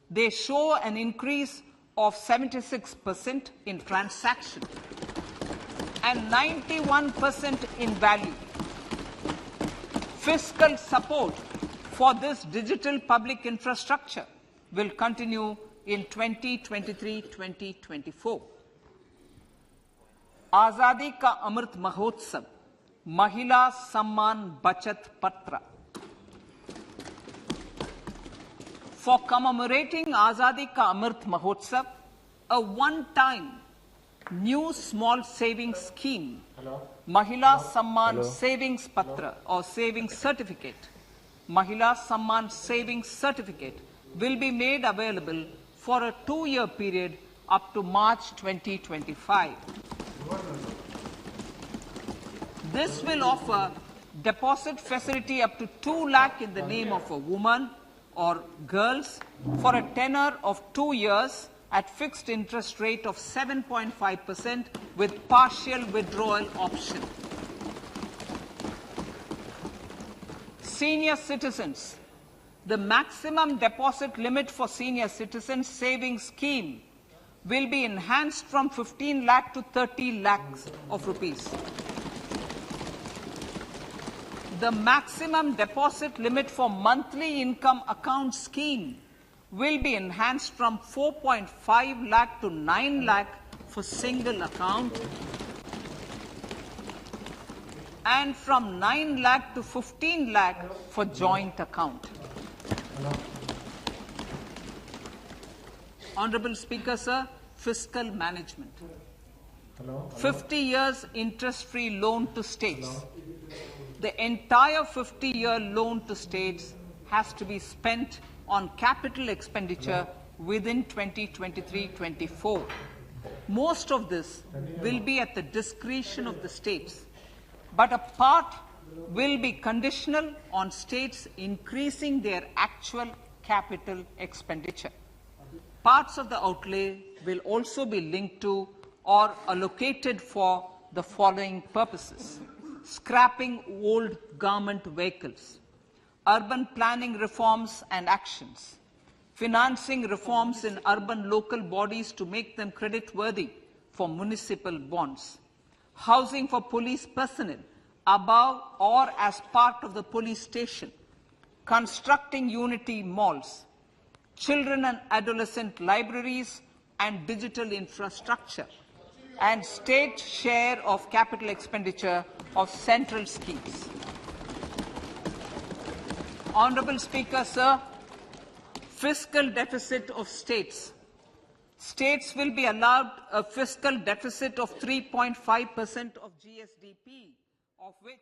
they show an increase of 76% in transaction and 91% in value. Fiscal support for this digital public infrastructure will continue in 2023-2024. Azadi ka Amrit Mahotsav, Mahila Samman Bachat Patra. For commemorating Azadi ka Amrit Mahotsav, a one-time new small savings scheme, Mahila Samman Savings Patra or Savings Certificate, Mahila Samman Savings Certificate will be made available for a 2-year period up to March 2025. This will offer deposit facility up to 2 lakh in the name of a woman or girls for a tenure of 2 years at fixed interest rate of 7.5% with partial withdrawal option. Senior citizens. The maximum deposit limit for senior citizens savings scheme will be enhanced from 15 lakh to 30 lakhs of rupees. The maximum deposit limit for monthly income account scheme will be enhanced from 4.5 lakh to 9 lakh for single account and from 9 lakh to 15 lakh for joint account. Honorable Speaker, sir, fiscal management. 50 years interest-free loan to states. The entire 50-year loan to states has to be spent on capital expenditure within 2023-24. Most of this will be at the discretion of the states, but a part will be conditional on states increasing their actual capital expenditure. Parts of the outlay will also be linked to or allocated for the following purposes: scrapping old government vehicles, urban planning reforms and actions, financing reforms in urban local bodies to make them creditworthy for municipal bonds, housing for police personnel above or as part of the police station, constructing unity malls, children and adolescent libraries and digital infrastructure, and state share of capital expenditure of central schemes. Honorable Speaker, sir, fiscal deficit of states. States will be allowed a fiscal deficit of 3.5% of GSDP, of which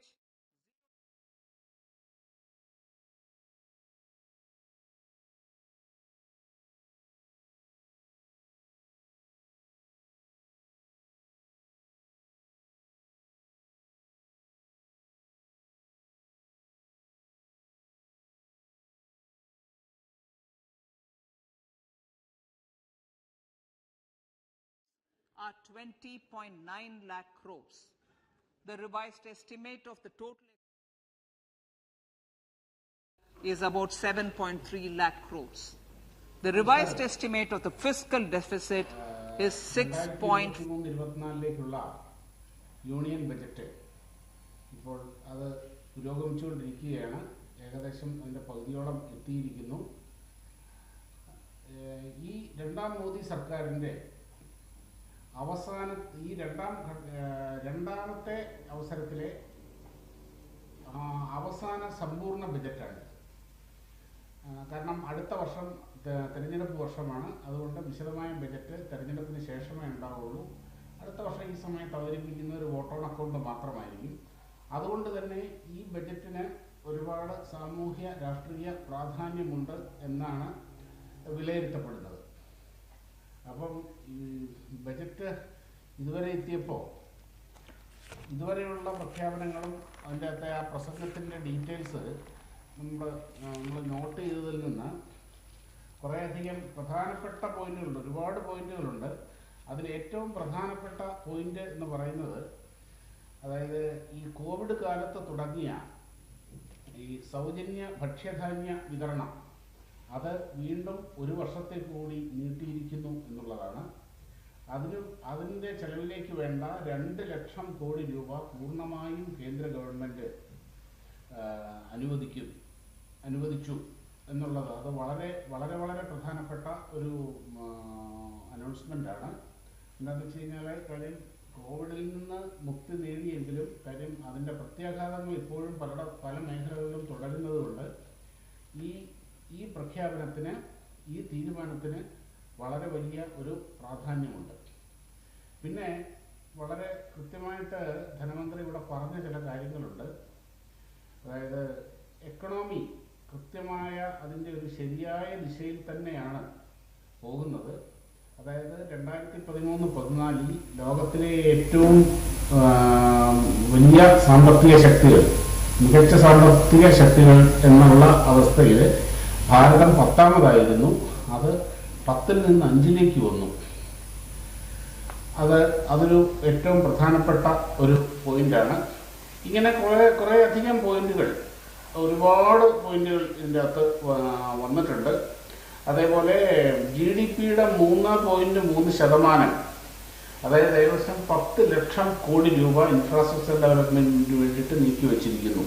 are 20.9 lakh crores. The revised estimate of the total is about 7.3 lakh crores. The revised estimate of the fiscal deficit is
6.24 union budget ഇപ്പോൾ അത് പുരോഗമിച്ചുകൊണ്ടിരിക്കുകയാണ്. ഏകദേശം അതിൻ്റെ പകുതിയോളം എത്തിയിരിക്കുന്നു. ഈ രണ്ടാം മോദി സർക്കാരിൻ്റെ ഈ രണ്ടാമത്തെ അവസരത്തിലെ അവസാന സമ്പൂർണ്ണ ബജറ്റാണ്. കാരണം അടുത്ത വർഷം തെരഞ്ഞെടുപ്പ് വർഷമാണ്. അതുകൊണ്ട് വിശദമായ ബജറ്റ് തെരഞ്ഞെടുപ്പിന് ശേഷമേ ഉണ്ടാവുള്ളൂ. അടുത്ത വർഷം ഈ സമയത്ത് അവതരിപ്പിക്കുന്ന ഒരു വോട്ട് ഓൺ അക്കൗണ്ട് മാത്രമായിരിക്കും. അതുകൊണ്ട് തന്നെ ഈ ബജറ്റിന് ഒരുപാട് സാമൂഹ്യ രാഷ്ട്രീയ പ്രാധാന്യമുണ്ട് എന്നാണ് വിലയിരുത്തപ്പെടുന്നത്. അപ്പം ഈ ബജറ്റ് ഇതുവരെ എത്തിയപ്പോൾ ഇതുവരെയുള്ള പ്രഖ്യാപനങ്ങളും അതിൻ്റെ അകത്തെ ആ പ്രസംഗത്തിൻ്റെ ഡീറ്റെയിൽസ് നമ്മൾ നോട്ട് ചെയ്തതിൽ നിന്ന് കുറേയധികം പ്രധാനപ്പെട്ട പോയിന്റുകളുണ്ട്. ഒരുപാട് പോയിന്റുകളുണ്ട്. അതിൽ ഏറ്റവും പ്രധാനപ്പെട്ട പോയിന്റ് എന്ന് പറയുന്നത്, അതായത് ഈ കോവിഡ് കാലത്ത് തുടങ്ങിയ ഈ സൗജന്യ ഭക്ഷ്യധാന്യ വിതരണം അത് വീണ്ടും ഒരു വർഷത്തേക്ക് കൂടി നീട്ടിയിരിക്കുന്നു എന്നുള്ളതാണ്. അതിൻ്റെ ചെലവിലേക്ക് വേണ്ട 2 ലക്ഷം കോടി രൂപ പൂർണ്ണമായും കേന്ദ്ര ഗവൺമെൻറ് അനുവദിച്ചു എന്നുള്ളത് അത് വളരെ വളരെ വളരെ പ്രധാനപ്പെട്ട ഒരു അനൗൺസ്മെൻ്റാണ്. എന്താണെന്ന് വെച്ച് കഴിഞ്ഞാൽ കാര്യം കോവിഡിൽ നിന്ന് മുക്തി നേടിയെങ്കിലും കാര്യം അതിൻ്റെ പ്രത്യാഘാതങ്ങൾ ഇപ്പോഴും പല മേഖലകളിലും തുടരുന്നതുകൊണ്ട് ഈ പ്രഖ്യാപനത്തിന് ഈ തീരുമാനത്തിന് വളരെ വലിയ ഒരു പ്രാധാന്യമുണ്ട്. പിന്നെ വളരെ കൃത്യമായിട്ട് ധനമന്ത്രി ഇവിടെ പറഞ്ഞ ചില കാര്യങ്ങളുണ്ട്. അതായത് എക്കണോമി കൃത്യമായ അതിൻ്റെ ഒരു ശരിയായ ദിശയിൽ തന്നെയാണ് പോകുന്നത്. അതായത് 2013-14 ലോകത്തിലെ ഏറ്റവും വലിയ സാമ്പത്തിക ശക്തികൾ, മികച്ച സാമ്പത്തിക ശക്തികൾ എന്നുള്ള അവസ്ഥയിൽ ഭാരതം 10ാമതായിരുന്നു. അത് 10ൽ നിന്ന് 5ലേക്ക് വന്നു. അതൊരു ഏറ്റവും പ്രധാനപ്പെട്ട ഒരു പോയിന്റാണ്. ഇങ്ങനെ കുറേ അധികം പോയിന്റുകൾ, ഒരുപാട് പോയിന്റുകൾ ഇതിൻ്റെ അകത്ത് വന്നിട്ടുണ്ട്. അതേപോലെ GDP-യുടെ 3.3%, അതായത് ഏകദേശം 10 ലക്ഷം കോടി രൂപ ഇൻഫ്രാസ്ട്രക്ചർ ഡെവലപ്മെന്റിന് വേണ്ടിയിട്ട് നീക്കിവെച്ചിരിക്കുന്നു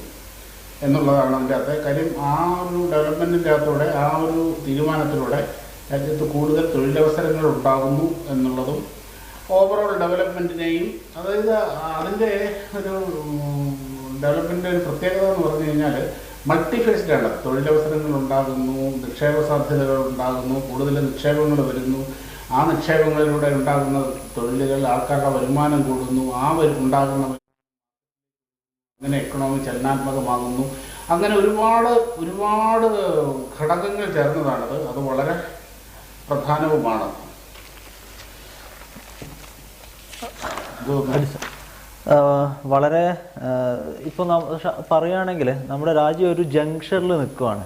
എന്നുള്ളതാണ് അതിൻ്റെ അകത്തെ കാര്യം. ആ ഒരു ഡെവലപ്മെന്റിൻ്റെ അകത്തൂടെ, ആ ഒരു തീരുമാനത്തിലൂടെ രാജ്യത്ത് കൂടുതൽ തൊഴിലവസരങ്ങൾ ഉണ്ടാകുന്നു എന്നുള്ളതും ഓവറോൾ ഡെവലപ്മെന്റിനെയും, അതായത് അതിൻ്റെ ഒരു ഡെവലപ്മെന്റിന്റെ ഒരു പ്രത്യേകത എന്ന് പറഞ്ഞു കഴിഞ്ഞാൽ മൾട്ടിഫേസ്ഡ് ആണ്. തൊഴിലവസരങ്ങൾ ഉണ്ടാകുന്നു, നിക്ഷേപ സാധ്യതകൾ ഉണ്ടാകുന്നു, കൂടുതൽ നിക്ഷേപങ്ങൾ വരുന്നു. ആ നിക്ഷേപങ്ങളിലൂടെ ഉണ്ടാകുന്ന തൊഴിലുകൾ, ആൾക്കാരുടെ വരുമാനം കൂടുന്നു. ഉണ്ടാകുന്ന അങ്ങനെ എക്കണോമി ചലനാത്മകമാകുന്നു. അങ്ങനെ ഒരുപാട് ഘടകങ്ങൾ ചേർന്നതാണത്. അത് വളരെ പ്രധാനവുമാണ്.
വളരെ ഇപ്പോൾ പറയുകയാണെങ്കിൽ നമ്മുടെ രാജ്യം ഒരു ജംഗ്ഷനിൽ നിൽക്കുകയാണ്.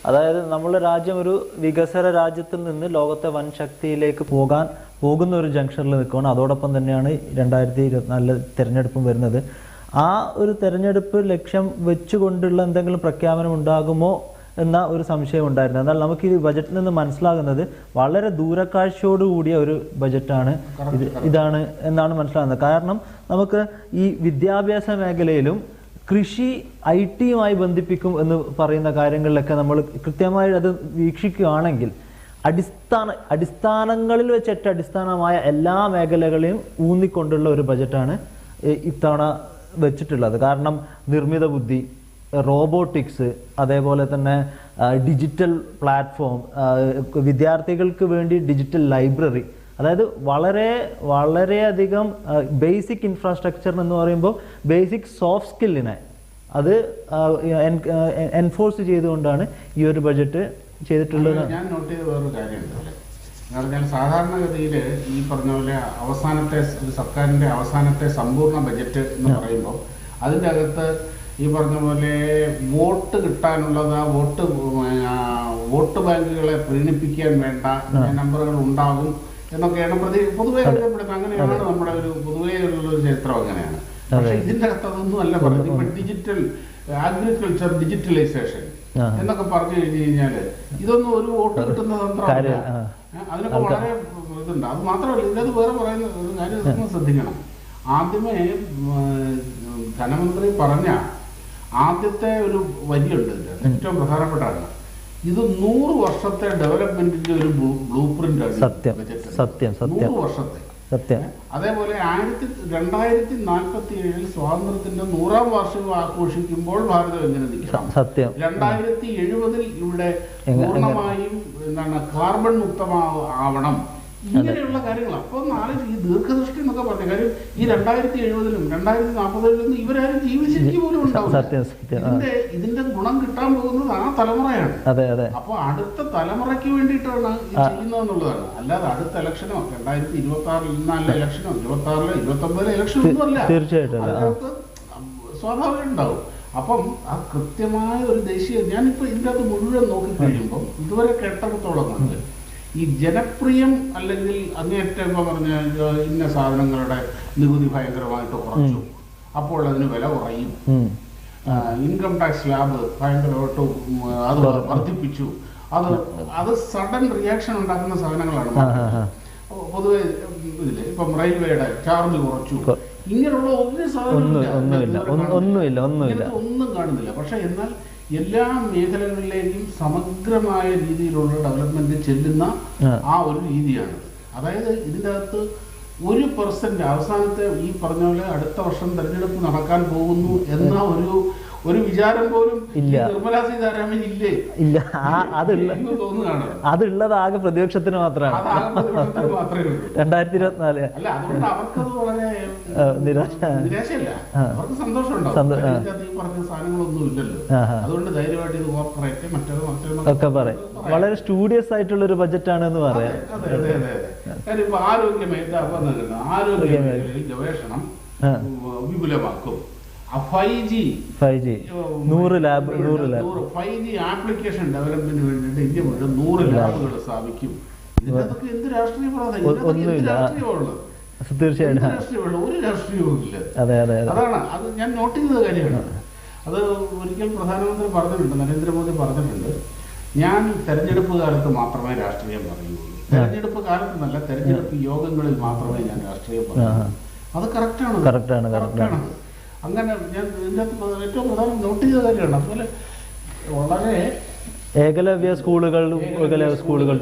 അതായത് നമ്മുടെ രാജ്യം ഒരു വികസന രാജ്യത്തിൽ നിന്ന് ലോകത്തെ വൻ ശക്തിയിലേക്ക് പോകുന്ന ഒരു ജംഗ്ഷനിൽ നിൽക്കുകയാണ്. അതോടൊപ്പം തന്നെയാണ് 2024 തെരഞ്ഞെടുപ്പും വരുന്നത്. ആ ഒരു തെരഞ്ഞെടുപ്പ് ലക്ഷ്യം വെച്ചുകൊണ്ടുള്ള എന്തെങ്കിലും പ്രഖ്യാപനം ഉണ്ടാകുമോ എന്ന ഒരു സംശയം ഉണ്ടായിരുന്നു. എന്നാൽ നമുക്ക് ഈ ബജറ്റിൽ നിന്ന് മനസ്സിലാകുന്നത് വളരെ ദൂരക്കാഴ്ചയോടുകൂടിയ ഒരു ബജറ്റാണ് ഇതാണ് എന്നാണ് മനസ്സിലാകുന്നത്. കാരണം നമുക്ക് ഈ വിദ്യാഭ്യാസ മേഖലയിലും കൃഷി IT-യുമായി ബന്ധിപ്പിക്കും എന്ന് പറയുന്ന കാര്യങ്ങളിലൊക്കെ നമ്മൾ കൃത്യമായി അത് വീക്ഷിക്കുകയാണെങ്കിൽ അടിസ്ഥാനങ്ങളിൽ വെച്ചിട്ട് അടിസ്ഥാനമായ എല്ലാ മേഖലകളെയും ഊന്നിക്കൊണ്ടുള്ള ഒരു ബജറ്റാണ് ഇത്തവണ വെച്ചിട്ടുള്ളത്. കാരണം നിർമ്മിത ബുദ്ധി, റോബോട്ടിക്സ്, അതേപോലെ തന്നെ ഡിജിറ്റൽ പ്ലാറ്റ്ഫോം, വിദ്യാർത്ഥികൾക്ക് വേണ്ടി ഡിജിറ്റൽ ലൈബ്രറി, അതായത് വളരെയധികം ബേസിക് ഇൻഫ്രാസ്ട്രക്ചർ എന്ന് പറയുമ്പോൾ ബേസിക് സോഫ്റ്റ് സ്കില്ലിനെ അത് എൻഫോഴ്സ് ചെയ്തുകൊണ്ടാണ് ഈ ഒരു ബജറ്റ് ചെയ്തിട്ടുള്ളത്.
ഞാൻ നോട്ട് ചെയ്ത വേറൊരു കാര്യമുണ്ടല്ലേ, ഞാൻ സാധാരണഗതിയിൽ ഈ പറഞ്ഞ പോലെ സർക്കാരിൻ്റെ അവസാനത്തെ സമ്പൂർണ്ണ ബജറ്റ് എന്ന് പറയുമ്പോൾ അതിൻ്റെ അകത്ത് ഈ പറഞ്ഞ പോലെ വോട്ട് കിട്ടാനുള്ളത്, വോട്ട് ബാങ്കുകളെ പ്രീണിപ്പിക്കാൻ വേണ്ട നമ്പറുകൾ ഉണ്ടാകും എന്നൊക്കെയാണ് പൊതുവെ അറിയപ്പെടുന്നത്. അങ്ങനെയാണ് നമ്മുടെ ഒരു പൊതുവേ ഉള്ളൊരു ചരിത്രം അങ്ങനെയാണ്. പക്ഷെ ഇതിന്റെ അകത്ത് അതൊന്നും അല്ല പറയുന്നത്. ഇപ്പൊ ഡിജിറ്റൽ അഗ്രികൾച്ചർ ഡിജിറ്റലൈസേഷൻ എന്നൊക്കെ പറഞ്ഞു കഴിഞ്ഞു കഴിഞ്ഞാല് ഇതൊന്നും ഒരു വോട്ട് കിട്ടുന്ന തന്ത്രമല്ല. അതിനൊക്കെ വളരെ ഇതുണ്ട്. അത് മാത്രമല്ല, ഇതിനകത്ത് വേറെ പറയുന്ന ഒരു കാര്യം ഇതൊന്നും ശ്രദ്ധിക്കണം. ആദ്യമേ ധനമന്ത്രി പറഞ്ഞ ആദ്യത്തെ ഒരു വരിയുണ്ട്, ഏറ്റവും പ്രധാനപ്പെട്ടാണ്. ഇത് 100 വർഷത്തെ ഡെവലപ്മെന്റിന്റെ ഒരു ബ്ലൂ പ്രിന്റ് ആണ്. 100 വർഷത്തെ. അതേപോലെ 2047 സ്വാതന്ത്ര്യത്തിന്റെ 100ാം വാർഷികം ആഘോഷിക്കുമ്പോൾ ഭാരതം എങ്ങനെ നിൽക്കണം, 2070 ഇവിടെ പൂർണ്ണമായും കാർബൺ മുക്തമാവണം, ഇങ്ങനെയുള്ള കാര്യങ്ങൾ. അപ്പൊ ഈ ദീർഘദൃഷ്ടി എന്നൊക്കെ പറഞ്ഞ കാര്യം ഈ 2070 2040 ഇവരാരും ജീവിച്ചിരിക്കുക പോലും ഉണ്ടാവും. ഇതിന്റെ ഗുണം കിട്ടാൻ പോകുന്നത് ആ തലമുറയാണ്. അപ്പൊ അടുത്ത തലമുറയ്ക്ക് വേണ്ടിയിട്ടാണ് ഇത് ചെയ്യുന്നതെന്നുള്ളതാണ്. അല്ലാതെ അടുത്ത ഇലക്ഷനോ 2024 ഇലക്ഷനോ 26 29 ഇലക്ഷനോ ഒന്നുമല്ല. അതിനകത്ത് സ്വാഭാവികം ഉണ്ടാവും. അപ്പം ആ കൃത്യമായ ഒരു ദേശീയ, ഞാനിപ്പോ ഇതിൻ്റെ അകത്ത് മുഴുവൻ നോക്കിക്കഴിയുമ്പോൾ ഇതുവരെ കേട്ടിടത്തോളം ഉണ്ട് ഈ ജനപ്രിയം അല്ലെങ്കിൽ അങ്ങേയറ്റം പറഞ്ഞ ഇന്ന സാധനങ്ങളുടെ നികുതി ഭയങ്കരമായിട്ട് കുറച്ചു, അപ്പോൾ അതിന് വില കുറയും, ഇൻകം ടാക്സ് സ്ലാബ് ഭയങ്കരമായിട്ട് അത് വർദ്ധിപ്പിച്ചു, അത് സഡൻ റിയാക്ഷൻ ഉണ്ടാക്കുന്ന സാധനങ്ങളാണ്. പൊതുവെ ഇതില് ഇപ്പം റെയിൽവേയുടെ ചാർജ് കുറച്ചു, ഇങ്ങനെയുള്ള ഒരു സാധനം ഒന്നും കാണുന്നില്ല. പക്ഷെ എന്നാൽ എല്ലാ മേഖലകളിലേക്കും സമഗ്രമായ രീതിയിലുള്ള ഡെവലപ്മെന്റ് ചെല്ലുന്ന ആ ഒരു രീതിയാണ്. അതായത് ഇതിൻ്റെ അകത്ത് 1% അവസാനത്തെ ഈ പറഞ്ഞ പോലെ അടുത്ത വർഷം തെരഞ്ഞെടുപ്പ് നടക്കാൻ പോകുന്നു എന്ന ഒരു വിചാരം പോലും നിർമ്മലാ സീതാരാമൻ ഇല്ലേ?
ഇല്ല, അതുള്ളത് ആകെ പ്രതിപക്ഷത്തിന് മാത്രമാണ്. 2024
അല്ല, അതുകൊണ്ട് അവർക്കത് വളരെ നിരാശയല്ല, അവർക്ക് സന്തോഷമുണ്ടാവും. ഈ പറഞ്ഞ സാധനങ്ങളൊന്നും ഇല്ലല്ലോ. അതുകൊണ്ട് ധൈര്യമായിട്ട് ഇത് കോർപ്പറേറ്റ്
ഒക്കെ പറയും. വളരെ സ്റ്റുഡിയസ് ആയിട്ടുള്ള ഒരു ബജറ്റാണ് എന്ന് പറയാം.
കാര്യം ഇപ്പൊ ആരോഗ്യ മേഖല ഗവേഷണം വിപുലമാക്കും. 5G 100 ലാബ് 5G ആപ്ലിക്കേഷൻ ഡെവലപ്മെന്റിന് വേണ്ടിയിട്ട് ഇന്ത്യ മുഴുവൻ 100 ലാബുകൾ സ്ഥാപിക്കും. ഇതിനകത്തൊക്കെ എന്ത് രാഷ്ട്രീയ രാഷ്ട്രീയമുള്ളത്?
തീർച്ചയായിട്ടും
ഒരു രാഷ്ട്രീയവും ഇല്ല. അതാണ് അത് ഞാൻ നോട്ട് ചെയ്ത കാര്യമാണ്. അത് ഒരിക്കൽ പ്രധാനമന്ത്രി പറഞ്ഞിട്ടുണ്ട്, നരേന്ദ്രമോദി പറഞ്ഞിട്ടുണ്ട്, ഞാൻ തെരഞ്ഞെടുപ്പ് കാലത്ത് മാത്രമേ രാഷ്ട്രീയം പറയുള്ളൂ. തെരഞ്ഞെടുപ്പ് കാലത്തെന്നല്ല, തെരഞ്ഞെടുപ്പ് യോഗങ്ങളിൽ മാത്രമേ ഞാൻ രാഷ്ട്രീയം പറയുള്ളൂ. അത് കറക്റ്റാണ്. അങ്ങനെ ഞാൻ ഇതിനകത്ത് ഏറ്റവും പ്രധാനം നോട്ട് ചെയ്ത കാര്യമാണ്. അതുപോലെ വളരെ
ഏകലവ്യ സ്കൂളുകൾ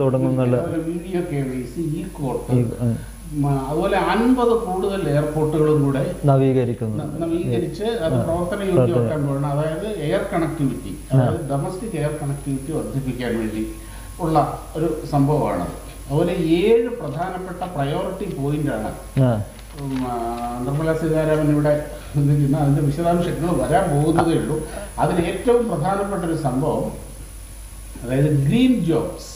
തുടങ്ങുന്നുള്ള
വീഡിയോ KYC, കോർട്ട്, അതുപോലെ 50 കൂടുതൽ എയർപോർട്ടുകളും കൂടെ നവീകരിച്ച് അത് പ്രവർത്തനയോഗ്യമാക്കാൻ പോകണം. അതായത് എയർ കണക്ടിവിറ്റി, അതായത് ഡൊമസ്റ്റിക് എയർ കണക്ടിവിറ്റി വർദ്ധിപ്പിക്കാൻ വേണ്ടി ഉള്ള ഒരു സംഭവമാണ്. അതുപോലെ 7 പ്രധാനപ്പെട്ട പ്രയോറിറ്റി പോയിന്റാണ് നിർമ്മലാ സീതാരാമൻ ഇവിടെ അതിന്റെ വിശദാംശങ്ങൾ വരാൻ പോകുന്നതേ ഉള്ളൂ. അതിൽ ഏറ്റവും പ്രധാനപ്പെട്ട ഒരു സംഭവം, അതായത് ഗ്രീൻ ജോബ്സ്.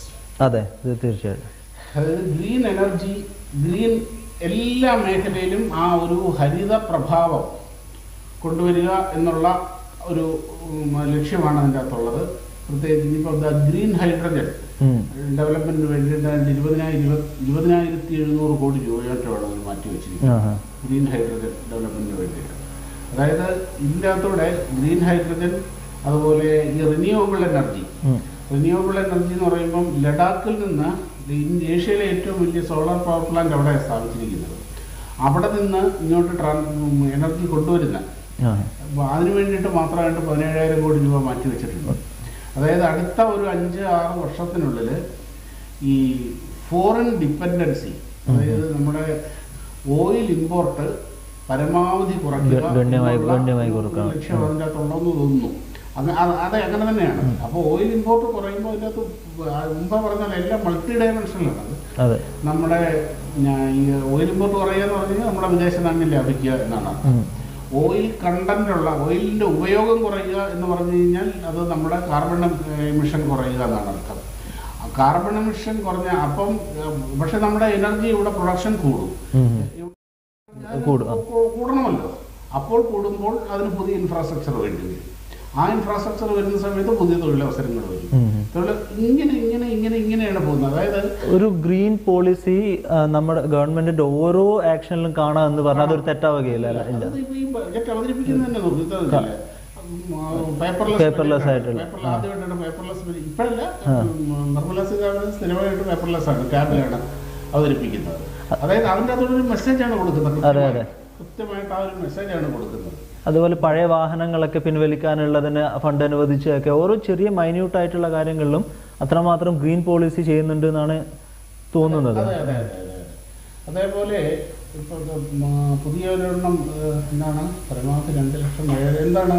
അതെ, തീർച്ചയായിട്ടും.
അതായത് ഗ്രീൻ എനർജി, ഗ്രീൻ എല്ലാ മേഖലയിലും ആ ഒരു ഹരിത പ്രഭാവം കൊണ്ടുവരിക എന്നുള്ള ഒരു ലക്ഷ്യമാണ് അതിൻ്റെ അകത്തുള്ളത്. പ്രത്യേകിച്ച് ഇനിയിപ്പോൾ ഗ്രീൻ ഹൈഡ്രജൻ ഡെവലപ്മെന്റിന് വേണ്ടിയിട്ട് 20,700 കോടി രൂപയായിട്ടാണ് അത് മാറ്റി വെച്ചിരിക്കുന്നത് ഗ്രീൻ ഹൈഡ്രജൻ ഡെവലപ്മെന്റിന് വേണ്ടിയിട്ട്. അതായത് ഇതിൻ്റെ അകത്തൂടെ ഗ്രീൻ ഹൈഡ്രജൻ, അതുപോലെ ഈ റിന്യൂവബിൾ എനർജി എന്ന് പറയുമ്പം ലഡാക്കിൽ നിന്ന് ഏഷ്യയിലെ ഏറ്റവും വലിയ സോളാർ പവർ പ്ലാന്റ് അവിടെ സ്ഥാപിച്ചിരിക്കുന്നത്. അവിടെ നിന്ന് ഇങ്ങോട്ട് എനർജി കൊണ്ടുവരുന്ന അതിനു വേണ്ടിയിട്ട് മാത്രമായിട്ട് 17,000 കോടി രൂപ മാറ്റി വെച്ചിട്ടുണ്ട്. അതായത് അടുത്ത ഒരു 5-6 വർഷത്തിനുള്ളിൽ ഈ ഫോറിൻ ഡിപ്പെൻഡൻസി, അതായത് നമ്മുടെ ഓയിൽ ഇമ്പോർട്ട് പരമാവധി കുറയ്ക്കുക ലക്ഷ്യം അതിൻ്റെ അകത്തുള്ളതെന്ന് തോന്നുന്നു. അതെ, അങ്ങനെ തന്നെയാണ്. അപ്പോൾ ഓയിൽ ഇമ്പോർട്ട് കുറയുമ്പോൾ അതിൻ്റെ അകത്ത് മുമ്പ് പറഞ്ഞാൽ എല്ലാം മൾട്ടി ഡയമെൻഷനിലാണ്. നമ്മുടെ ഈ ഓയിൽ ഇമ്പോർട്ട് കുറയുക എന്ന് പറഞ്ഞു കഴിഞ്ഞാൽ നമ്മുടെ വിദേശ നാണ്യം ലാഭിക്കുക എന്നാണ്. ഓയിൽ കണ്ടന്റുള്ള ഓയിലിന്റെ ഉപയോഗം കുറയുക എന്ന് പറഞ്ഞു കഴിഞ്ഞാൽ അത് നമ്മുടെ കാർബൺ എമിഷൻ കുറയുക എന്നാണ് അർത്ഥം. കാർബൺ എമിഷൻ കുറഞ്ഞ അപ്പം പക്ഷെ നമ്മുടെ എനർജി ഇവിടെ പ്രൊഡക്ഷൻ കൂടണമല്ലോ. അപ്പോൾ കൂടുമ്പോൾ അതിന് പുതിയ ഇൻഫ്രാസ്ട്രക്ചർ വേണ്ടി വരും. ആ ഇൻഫ്രാസ്ട്രക്ചർ വരുന്ന സമയത്ത് പുതിയ തൊഴിലവസരങ്ങൾ വരും. ഇങ്ങനെയാണ് പോകുന്നത്. അതായത്
ഒരു ഗ്രീൻ പോളിസി നമ്മുടെ ഗവൺമെന്റിന്റെ ഓരോ ആക്ഷനിലും കാണാമെന്ന് പറഞ്ഞാൽ അതൊരു തെറ്റാവുകയില്ല.
ഈ ബജറ്റ് അവതരിപ്പിക്കുന്നത് തന്നെ നോക്കിയിട്ടില്ല.
പേപ്പർലെസ് ആയിട്ടുള്ള
ആദ്യമായിട്ടാണ് പേപ്പർലെസ്. ഇപ്പോഴല്ല, നിർമ്മല സീതാരാമൻ സ്ഥിരമായിട്ട് പേപ്പർലെസ് ആണ്, ടാബിലാണ് അവതരിപ്പിക്കുന്നത്. അതായത് അതിൻ്റെ അതൊരു മെസ്സേജാണ് കൊടുക്കുന്നത്. കൃത്യമായിട്ട് ആ ഒരു മെസ്സേജാണ് കൊടുക്കുന്നത്.
അതുപോലെ പഴയ വാഹനങ്ങളൊക്കെ പിൻവലിക്കാനുള്ളതിന് ഫണ്ട് അനുവദിച്ചൊക്കെ ഓരോ ചെറിയ മൈന്യൂട്ട് ആയിട്ടുള്ള കാര്യങ്ങളിലും അത്രമാത്രം ഗ്രീൻ പോളിസി ചെയ്യുന്നുണ്ട് എന്നാണ് തോന്നുന്നത്.
അതേപോലെ ഇപ്പോൾ പുതിയ ഒരെണ്ണം എന്താണ്, പരമാവധി 2 ലക്ഷം എന്താണ്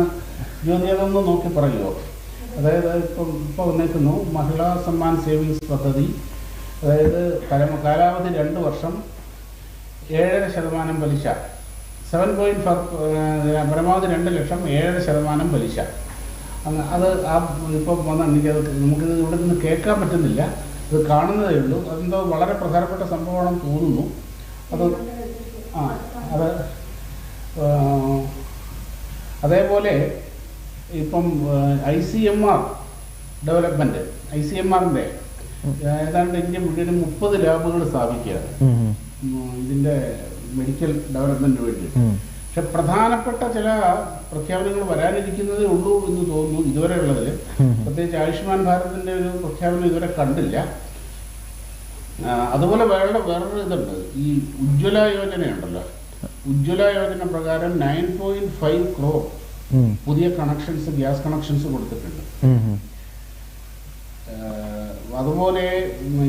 ജ്യോതി, അതൊന്ന് നോക്കി പറയുമോ? അതായത് ഇപ്പോൾ വന്നേക്കുന്നു മഹിളാ സമ്മാൻ സേവിങ്സ് പദ്ധതി. അതായത് കാലാവധി 2 വർഷം, 7.5% പലിശ, 7.4 പരമാവധി 2 ലക്ഷം, 7% പലിശ. അത് ആ ഇപ്പം വന്ന എനിക്കത് നമുക്കിത് ഇവിടെ നിന്ന് കേൾക്കാൻ പറ്റുന്നില്ല, ഇത് കാണുന്നതേ ഉള്ളൂ. അതെന്തോ വളരെ പ്രധാനപ്പെട്ട സംഭവമാണെന്ന് തോന്നുന്നു. അത് അതേപോലെ ഇപ്പം ICMR ഡെവലപ്മെൻറ്റ്, ICMRൻ്റെ ഏതാണ്ട് ഇന്ത്യ മുഴുവൻ 30 ലാബുകൾ സ്ഥാപിക്കുകയാണ് ഇതിൻ്റെ മെഡിക്കൽ ഡെവലപ്മെൻറ്റിന് വേണ്ടി. പക്ഷെ പ്രധാനപ്പെട്ട ചില പ്രഖ്യാപനങ്ങൾ വരാനിരിക്കുന്നതേ ഉള്ളൂ എന്ന് തോന്നുന്നു ഇതുവരെ ഉള്ളതിൽ. പ്രത്യേകിച്ച് ആയുഷ്മാൻ ഭാരതിൻ്റെ ഒരു പ്രഖ്യാപനം ഇതുവരെ കണ്ടില്ല. അതുപോലെ വേറൊരു ഇതുണ്ട്, ഈ ഉജ്ജ്വല യോജനയുണ്ടല്ലോ. ഉജ്ജ്വല യോജന പ്രകാരം 9.5 crore പുതിയ കണക്ഷൻസ്, ഗ്യാസ് കണക്ഷൻസ് കൊടുത്തിട്ടുണ്ട്. അതുപോലെ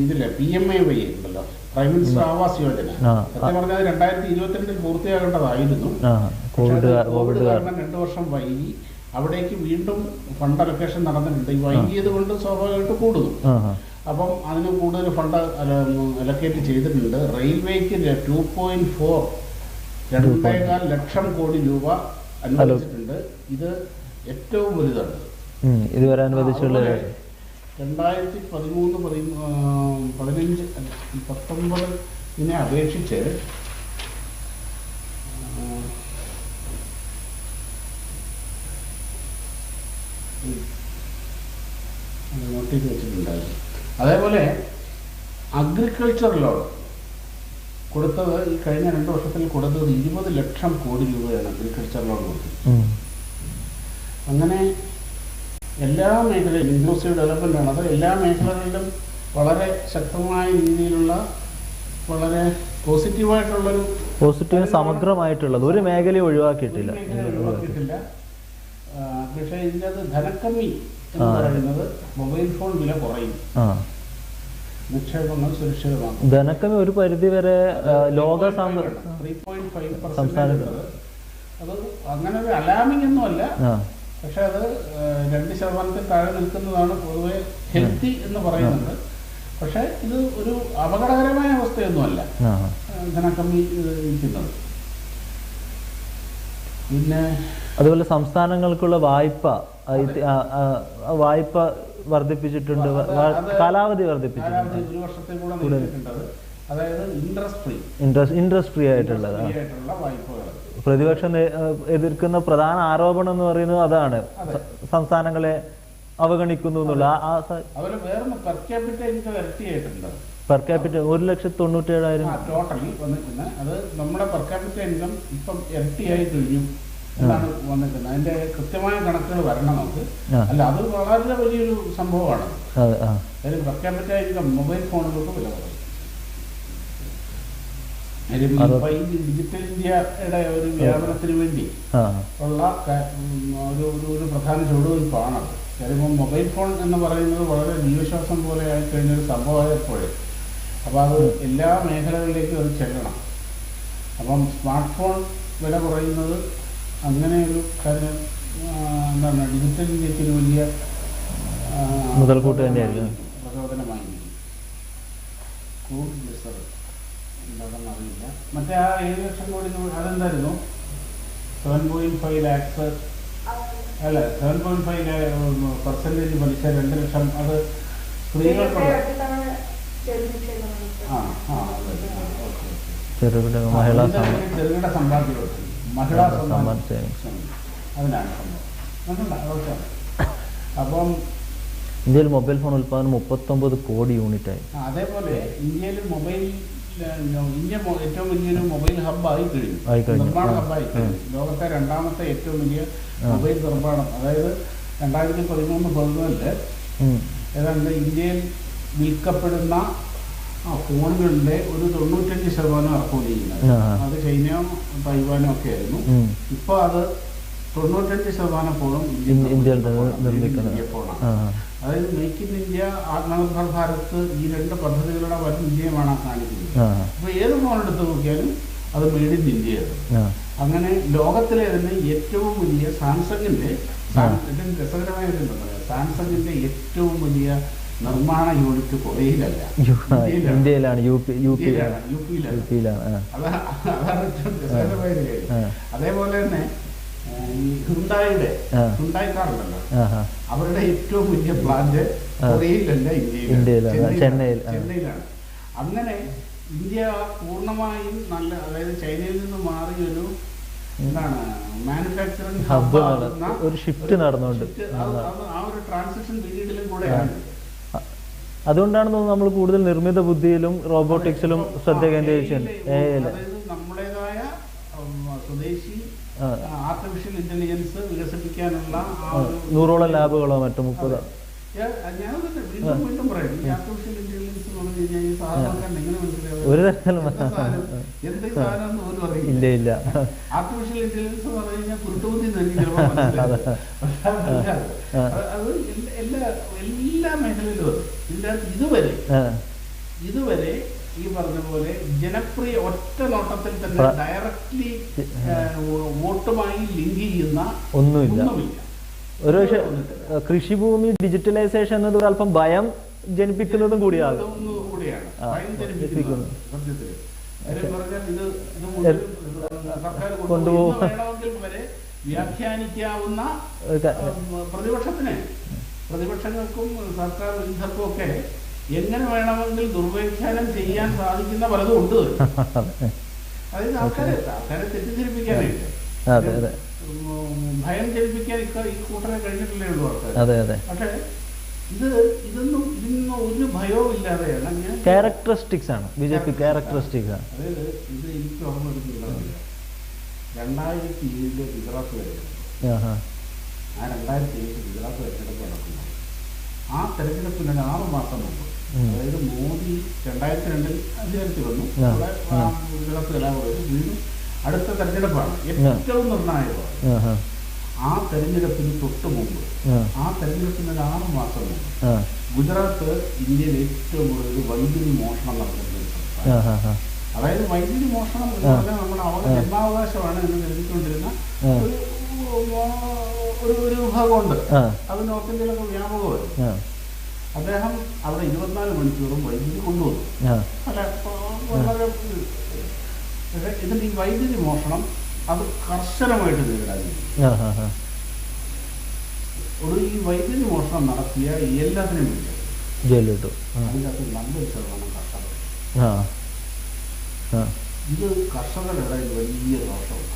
ഇതില്ലേ PMAY ഉണ്ടല്ലോ, പ്രൈം മിനിസ്റ്റർ ആവാസ് യോജന. സത്യം പറഞ്ഞാൽ 2022 പൂർത്തിയാകേണ്ടതായിരുന്നു. കോവിഡ് കാരണം 2 വർഷം വൈകി. അവിടേക്ക് വീണ്ടും ഫണ്ട് അലൊക്കേഷൻ നടന്നിട്ടുണ്ട്. ഈ വൈകിയത് കൊണ്ട് സ്വാഭാവികമായിട്ട് കൂടുന്നു. അപ്പം അതിന് കൂടുതൽ ഫണ്ട് അലൊക്കേറ്റ് ചെയ്തിട്ടുണ്ട്. റെയിൽവേക്ക് 2.4 2.4 ലക്ഷം കോടി രൂപ അനുവദിച്ചിട്ടുണ്ട്. ഇത് ഏറ്റവും വലുതാണ്
ഇതുവരെ അനുവദിച്ചുള്ള.
2013-15-19 അപേക്ഷിച്ച് നോട്ട് ചെയ്ത് വെച്ചിട്ടുണ്ടായിരുന്നു. അതേപോലെ അഗ്രികൾച്ചർ ലോൺ കൊടുത്തത് ഈ കഴിഞ്ഞ 2 വർഷത്തിൽ കൊടുത്തത് 20 ലക്ഷം കോടി രൂപയാണ് അഗ്രികൾച്ചർ ലോൺ കൊടുത്തത്. അങ്ങനെ എല്ലാ മേഖലയിലും ഇൻക്ലൂസീവ് ഡെവലപ്മെൻ്റ് ആണ്. അത് എല്ലാ മേഖലകളിലും വളരെ ശക്തമായ രീതിയിലുള്ള വളരെ പോസിറ്റീവ് സമഗ്രമായിട്ടുള്ളത് ഒരു മേഖലയും ഒഴിവാക്കിയിട്ടില്ല. പക്ഷേ ഇതിനകത്ത് ധനക്കമ്മി എന്ന് പറയുന്നത് മൊബൈൽ ഫോൺ വില കുറയും, നിക്ഷേപങ്ങൾ സുരക്ഷിതമാക്കും.
ധനക്കമ്മി ഒരു പരിധി വരെ ലോക
3.5%. അത് അങ്ങനെ ഒരു അലാമിംഗ് ഒന്നും അല്ല. പക്ഷെ അത് 2% താഴെ നിൽക്കുന്നതാണ് പൊതുവെ ഹെൽത്തി എന്ന് പറയുന്നത്. പക്ഷെ ഇത് ഒരു അപകടകരമായ അവസ്ഥയൊന്നുമല്ല ധനക്കമ്മി ഇരിക്കുന്നത്. പിന്നെ
അതുപോലെ സംസ്ഥാനങ്ങൾക്കുള്ള വായ്പ വർദ്ധിപ്പിച്ചിട്ടുണ്ട്, കാലാവധി വർദ്ധിപ്പിച്ചിട്ടുണ്ട്.
1 വർഷത്തെ കൂടെ നീട്ടിയിട്ടുണ്ട്. അതായത്
ഇൻട്രസ്റ്റ് ഫ്രീ ആയിട്ടുള്ള
വായ്പകൾ.
പ്രതിപക്ഷം എതിർക്കുന്ന പ്രധാന ആരോപണം എന്ന് പറയുന്നത് അതാണ്, സംസ്ഥാനങ്ങളെ അവഗണിക്കുന്നു എന്നുള്ള. പെർ ക്യാപിറ്റ 1,97,000
ടോട്ടലി വന്നിരിക്കുന്നത്. അത് നമ്മുടെ പെർ ക്യാപിറ്റ ഇൻകം ഇപ്പം ഇരട്ടിയായി കഴിഞ്ഞു എന്നാണ് വന്നിരിക്കുന്നത്. അതിന്റെ കൃത്യമായ കണക്കുകൾ വരണം നമുക്ക്. അല്ല, അത് വളരെ വലിയൊരു സംഭവമാണ്. അതായത് പെർ ക്യാപിറ്റ ഇൻകം മൊബൈൽ ഫോണുകൾക്ക് വില കുറയും. ഡിജിറ്റൽ ഇന്ത്യയുടെ ഒരു വ്യാപനത്തിന് വേണ്ടി ഉള്ള ഒരു പ്രധാന ചുവടുവയ്പ്പാണത്. കാര്യം മൊബൈൽ ഫോൺ എന്ന് പറയുന്നത് വളരെ ജീവശ്വാസം പോലെ ആയിക്കഴിഞ്ഞൊരു സംഭവമായപ്പോഴേ അപ്പോൾ അത് എല്ലാ മേഖലകളിലേക്കും അത് ചെല്ലണം. അപ്പം സ്മാർട്ട് ഫോൺ വില കുറയുന്നത് അങ്ങനെ ഒരു കാര്യം എന്താണ്, ഡിജിറ്റൽ ഇന്ത്യക്ക് ഒരു വലിയ
മുതൽക്കൂട്ട് തന്നെയായിരുന്നു,
പ്രചോദനമായിരിക്കും. എന്താണെന്ന് അറിയില്ല. മറ്റേ ആ 7 ലക്ഷം കോടി അതെന്തായിരുന്നു? 7.5 lakhs അല്ല, 7.5% പലിശ 2 ലക്ഷം. അത് സ്ത്രീകൾക്കുള്ള ചെറുകിട സമ്പാദ്യം, മഹിളാ സമ്പാദ്യം, അതിനാണ് സംഭവം. അപ്പം
ഇന്ത്യയിൽ മൊബൈൽ ഫോൺ ഉൽപ്പാദനം 39 കോടി യൂണിറ്റായി.
അതേപോലെ ഇന്ത്യയിൽ ഇന്ത്യ ഏറ്റവും വലിയൊരു മൊബൈൽ ഹബ്ബായി കഴിഞ്ഞു, നിർമ്മാണ ഹബ്ബായി കഴിഞ്ഞു. ലോകത്തെ രണ്ടാമത്തെ ഏറ്റവും വലിയ മൊബൈൽ നിർമ്മാണം. അതായത് 2013-14 ഏതാണ്ട് ഇന്ത്യയിൽ വിൽക്കപ്പെടുന്ന ഫോണുകളുടെ ഒരു 95% ഇറക്കുമതി ചെയ്യുന്നത് അത് ചൈനയോ തൈവാനോ ഒക്കെ ആയിരുന്നു. ഇപ്പൊ അത് 95% ഫോണും ഇന്ത്യയിൽ നിർമ്മിക്കുന്ന ഫോണാണ്. അതായത് make in India, Atmanirbhar Bharat, ഈ രണ്ട് പദ്ധതികളുടെ വരും വിജയമാണ് കാണിക്കുന്നത്. അപ്പൊ ഏത് ഫോൺ എടുത്ത് നോക്കിയാലും അത് മെയ്ഡ് ഇൻ ഇന്ത്യയാണ്. അങ്ങനെ ലോകത്തിലെ തന്നെ ഏറ്റവും വലിയ സാംസങ്ങിന്റെ രസകരമായിട്ടുണ്ടെന്ന് സാംസങ്ങിന്റെ ഏറ്റവും വലിയ നിർമ്മാണ യൂണിറ്റ് കൊറിയയിലല്ല,
ഇന്ത്യയിലാണ്,
യുപിയിലാണ്. അതാണ് ഏറ്റവും രസകരമായ കാര്യം. അതേപോലെ തന്നെ ഈ ഹുണ്ടായി കാറുണ്ടല്ലോ, അവരുടെ ഏറ്റവും വലിയ പ്ലാന്റ് കൊറിയയിലല്ല, ചെന്നൈയിലാണ്. അങ്ങനെ ഇന്ത്യ പൂർണ്ണമായും നല്ല, അതായത് ചൈനയിൽ നിന്ന് മാറി ഒരു എന്താണ് മാനുഫാക്ചറിംഗ് ഹബ്ബ്
ഒരു ഷിഫ്റ്റ് നടന്നുകൊണ്ട്
ആ ഒരു ട്രാൻസിഷൻ പീരീഡിലും കൂടെയാണ്.
അതുകൊണ്ടാണ് നമ്മൾ കൂടുതൽ നിർമ്മിത ബുദ്ധിയിലും റോബോട്ടിക്സിലും ശ്രദ്ധ കേന്ദ്രീകരിച്ചത്.
നമ്മുടേതായ സ്വദേശി ആർട്ടിഫിഷ്യൽ ഇന്റലിജൻസ് വികസിപ്പിക്കാനുള്ള
100ഓളം ലാബുകളോ മറ്റോ 30.
ഞാനത് വീണ്ടും പറയും, ഈ ആർട്ടിഫിഷ്യൽ ഇന്റലിജൻസ് എന്ന് പറഞ്ഞു കഴിഞ്ഞാൽ ഈ സാധാരണക്കാരൻ എങ്ങനെ മനസ്സിലാവും?
ഒരു തരത്തിലും
എന്ത് സാധനം പോലും അറിയില്ല.
ഇല്ല.
ആർട്ടിഫിഷ്യൽ ഇന്റലിജൻസ് എന്ന് പറഞ്ഞു കഴിഞ്ഞാൽ കുരുട്ടുബുദ്ധി തന്നെ ചിലപ്പോൾ മനസ്സിലാവും. അത് എല്ലാ മേഖലയിലും ഇതിൻ്റെ ഇതുവരെ ഈ പറഞ്ഞ പോലെ ജനപ്രിയ ഒറ്റ നോട്ടത്തിൽ തന്നെ ഡയറക്ട്ലി വോട്ടുമായി ലിങ്ക് ചെയ്യുന്ന ഒന്നുമില്ല.
ഒരു പക്ഷേ കൃഷിഭൂമി ഡിജിറ്റലൈസേഷൻ എന്നത് ഒരല്പം ഭയം ജനിപ്പിക്കുന്നതും കൂടിയാണ്. കൊണ്ടുപോകും
വ്യാഖ്യാനിക്കാവുന്ന പ്രതിപക്ഷങ്ങൾക്കും സർക്കാർ വിരുദ്ധർക്കും ഒക്കെ എങ്ങനെ വേണമെങ്കിൽ ദുർവ്യാഖ്യാനം ചെയ്യാൻ സാധിക്കുന്ന പലതും ഉണ്ട്. അതായത് ആൾക്കാരെ തെറ്റിദ്ധരിപ്പിക്കാനായിട്ട് ഭയം ജനിപ്പിക്കാൻ ഈ കൂട്ടരെ കഴിഞ്ഞിട്ടില്ലേ ഉള്ളൂ ആൾക്കാർ. പക്ഷേ ഇതിന്നും ഒരു ഭയവും ഇല്ലാതെയാണ്.
ക്യാരക്ടറിസ്റ്റിക്സ് ആണ് ബിജെപി, ക്യാരക്ടറിസ്റ്റിക്സ് ആണ്.
അതായത് ഇത് എനിക്ക് ഓർമ്മ എടുക്കുന്നില്ല, 2007 ഗുജറാത്ത് തെരഞ്ഞെടുപ്പ്. ആ 2007 ഗുജറാത്ത് തെരഞ്ഞെടുപ്പ് നടക്കുന്നു. ആ തെരഞ്ഞെടുപ്പിന് 6 മാസം മുമ്പ്, അതായത് മോദി 2002 അധികാരത്തിൽ വന്നു, ഗുജറാത്ത് കലാപം വീണ്ടും അടുത്ത തെരഞ്ഞെടുപ്പാണ് ഏറ്റവും നിർണായകമാണ്. ആ തെരഞ്ഞെടുപ്പിന് തൊട്ട് മുമ്പ്, ആ തെരഞ്ഞെടുപ്പിന് 6 മാസം മുമ്പ് ഗുജറാത്ത് ഇന്ത്യയിൽ ഏറ്റവും കൂടുതൽ വൈദ്യുതി മോഷണം നടക്കുന്ന ഒരു സംസ്ഥാനം. അതായത് വൈദ്യുതി മോഷണം എന്ന് പറഞ്ഞാൽ നമ്മുടെ ജന്മാവകാശമാണ് എന്ന് കരുതിക്കൊണ്ടിരുന്ന ഒരു വിഭാഗമുണ്ട്. അത് നോർത്ത് ഇന്ത്യയിലൊക്കെ വ്യാപകമായിരുന്നു. അദ്ദേഹം അവിടെ 24 മണിക്കൂറും വൈദ്യുതി കൊണ്ടുവന്നു. വളരെ ഇതിന്റെ ഈ വൈദ്യുതി മോഷണം അത് കർശനമായിട്ട് നേരിടാൻ ഈ വൈദ്യുതി മോഷണം നടത്തിയ എല്ലാത്തിനും ജയിലിട്ടു. അതിൻ്റെ അകത്ത് നല്ലൊരു ശതമാനം കർഷകർ. ഇത് കർഷകരുടെ ഇടയിൽ വലിയ ദോഷമുണ്ട്.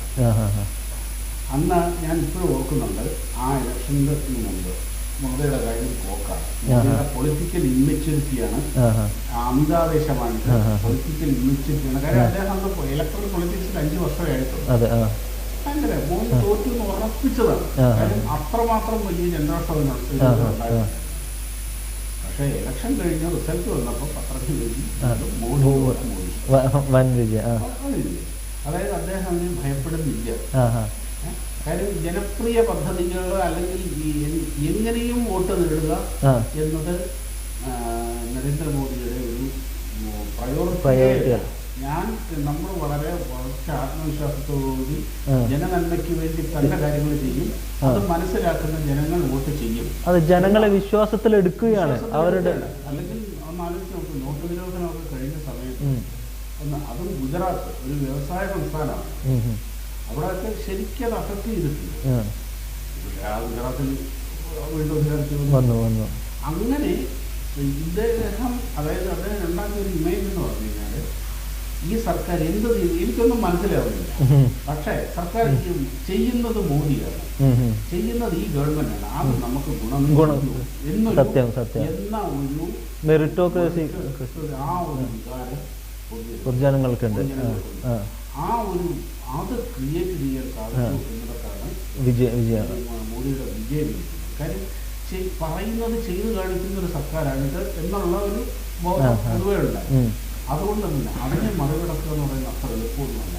അന്ന് ഞാൻ ഇപ്പോഴും ഓർക്കുന്നുണ്ട്, ആ ഇലക്ഷൻ്റെ മുമ്പ് മോദിയുടെ കാര്യം പോക്കാണ്. മോദിയുടെ പൊളിറ്റിക്കൽ ഇമ്മെച്യൂരിറ്റിയാണ്, അമിതാവേശമാണ്, പൊളിറ്റിക്കൽ ഇമ്മെച്യൂരിറ്റിയാണ്. കാര്യം അദ്ദേഹം ഇലക്ട്രൽ പൊളിറ്റിക്സിൽ 5 വർഷമേ ആയിട്ടുള്ളൂ. ഭയങ്കര മോദി തോറ്റു എന്ന് ഉറപ്പിച്ചതാണ്. കാര്യം അത്രമാത്രം വലിയ ജനറോഷമുണ്ടായിരുന്നു. പക്ഷേ ഇലക്ഷൻ കഴിഞ്ഞ റിസൾട്ട് വന്നപ്പോൾ പത്രത്തിൽ മോദി അതായത് അദ്ദേഹം അതിന് ഭയപ്പെടുന്നില്ല. കാര്യം ജനപ്രിയ പദ്ധതികൾ അല്ലെങ്കിൽ എങ്ങനെയും വോട്ട് നേടുക എന്നത് നരേന്ദ്രമോദിയുടെ ഒരു പ്രയോറിറ്റിയാണ്. നമ്മൾ വളരെ കുറച്ച് ആത്മവിശ്വാസത്തോടുകൂടി ജനനന്മയ്ക്ക് വേണ്ടി തന്റെ കാര്യങ്ങൾ ചെയ്യും. അത് മനസ്സിലാക്കുന്ന ജനങ്ങൾ വോട്ട് ചെയ്യും.
അത് ജനങ്ങളെ വിശ്വാസത്തിൽ എടുക്കുകയാണ് അവരുടെ.
അല്ലെങ്കിൽ ഒന്ന് ആലോചിച്ച് നോക്കും, നോട്ട് നിരോധനമൊക്കെ കഴിഞ്ഞ സമയത്ത് അതും ഗുജറാത്ത് ഒരു വ്യവസായ സംസ്ഥാനമാണ്. അവിടെയൊക്കെ ശരിക്കും അത് അഫക്ട് ചെയ്തിട്ടുണ്ട്. ആ ഗുജറാത്തിൽ വീണ്ടും വന്നു. അങ്ങനെ ഇദ്ദേഹം, അതായത് അദ്ദേഹം ഉണ്ടാക്കിയ ഒരു ഇമേജ് എന്ന് പറഞ്ഞു കഴിഞ്ഞാൽ ഈ സർക്കാർ എന്ത് എനിക്കൊന്നും മനസ്സിലാവുന്നില്ല. പക്ഷേ സർക്കാർ ചെയ്യുന്നത് മോദിയാണ്, ചെയ്യുന്നത് ഈ ഗവൺമെന്റാണ്. അത് നമുക്ക് ഗുണം എന്ന ഒരു
മെറിറ്റോക്രസി
ആ ഒരു വികാരം
പൊതുജനങ്ങൾക്കുണ്ട്.
ആ ഒരു അത് ക്രിയേറ്റ് ചെയ്യാൻ സാധിച്ചു എന്നതൊക്കെയാണ് മോദിയുടെ വിജയം. കാര്യം പറയുന്നത് ചെയ്തു കാണിക്കുന്ന ഒരു സർക്കാരാണിത് എന്നുള്ള ഒരു ബോധം പൊതുവേ ഉണ്ടായി. അതുകൊണ്ട് തന്നെ അതിനെ മറികടക്കുക എന്ന് പറയുന്നത് അത്ര എളുപ്പമൊന്നുമല്ല.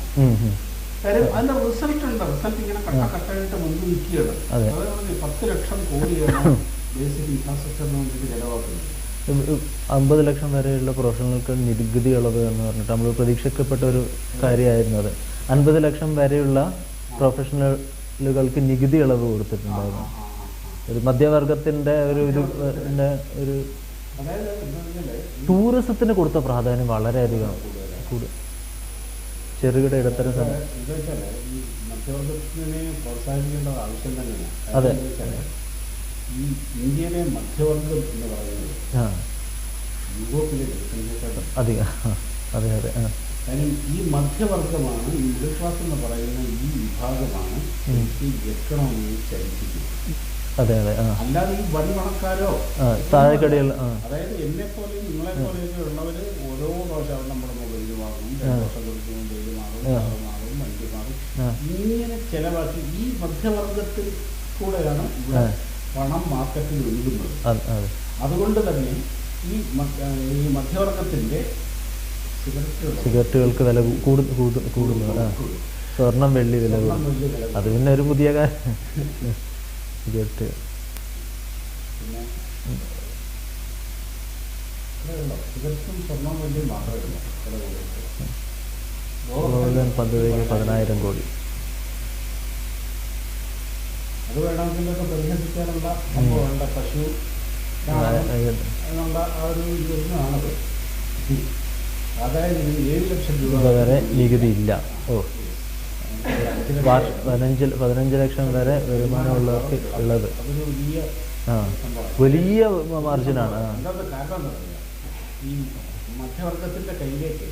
കാര്യം അതിന്റെ റിസൾട്ട് ഉണ്ട്. റിസൾട്ട് ഇങ്ങനെ കട്ടകട്ടായിട്ട് മുൻപ് നിൽക്കുകയാണ്. അതായത് 10 ലക്ഷം കോടിയാണ് ബേസിക് ഇൻഫ്രാസ്ട്രക്ചറിന് വേണ്ടിയിട്ട് ചെലവാക്കുന്നത്.
50 ലക്ഷം വരെയുള്ള പ്രൊഫഷണലുകൾക്ക് നികുതി ഇളവ് എന്ന് പറഞ്ഞിട്ട് നമ്മൾ പ്രതീക്ഷിക്കപ്പെട്ട ഒരു കാര്യമായിരുന്നു അത്. 50 ലക്ഷം വരെയുള്ള പ്രൊഫഷണലുകൾക്ക് നികുതി ഇളവ് കൊടുത്തിട്ടുണ്ടായിരുന്നു. ഒരു മധ്യവർഗത്തിന്റെ ഒരു ടൂറിസത്തിന് കൊടുത്ത പ്രാധാന്യം വളരെയധികം ചെറുകിട ഇടത്തരം
മധ്യവർഗത്തിനെ പ്രോത്സാഹിപ്പിക്കേണ്ട ആവശ്യം തന്നെയാണ്.
അതെ,
ഈ ഇന്ത്യയിലെ മധ്യവർഗം എന്ന് പറയുന്നത് യൂറോപ്പിലെ
അധികം. അതെ അതെ.
കാര്യം ഈ മധ്യവർഗമാണ്, ഈ മിഡിൽ ക്ലാസ് എന്ന് പറയുന്ന ഈ വിഭാഗമാണ് ഈ എക്കണോമിയെ ചലിപ്പിക്കുന്നത്.
അതെ അതെ.
അല്ലാതെ ഈ വൻപണക്കാരോ
താഴെക്കടികൾ,
അതായത് എന്നെ പോലെയും നിങ്ങളെ പോലെയൊക്കെ ഉള്ളവര് ഓരോ പ്രാവശ്യം നമ്മുടെ മൊബൈൽ വാങ്ങും, 2 വർഷം കൊടുക്കും, മൊബൈൽ മാറും, വണ്ടി മാറും, ഇങ്ങനെ ചെലവാക്കി ഈ മധ്യവർഗത്തിൽ കൂടെയാണ് ഇവിടെ പണം മാർക്കറ്റിൽ ഒഴുകുന്നത്. അതുകൊണ്ട് തന്നെ ഈ മധ്യവർഗത്തിന്റെ
സിഗരറ്റുകൾക്ക് വില കൂടുന്നു. സ്വർണം വെള്ളി വില കൂടും. അത് പിന്നെ ഒരു പുതിയ കാര്യം. സിഗരറ്റ്
പിന്നെ സിഗരറ്റും സ്വർണം വെള്ളി മാത്രമല്ല
പദ്ധതിക്ക് 10,000 കോടി.
അത് വേണമെങ്കിലൊക്കെ പരിഹസിക്കാനുള്ള സംഭവമുണ്ട്. പശു എന്നുള്ള ആ ഒരു ഇതൊന്നാണത്. അതായത് 7 ലക്ഷം രൂപ
വരെ നികുതി ഇല്ല. 15 ലക്ഷം വരെ വരുമാനമുള്ളവർക്ക് ഉള്ളത്. വലിയ മാർജിനാണ്.
കാരണം ഈ മധ്യവർഗത്തിന്റെ കയ്യിലേക്ക്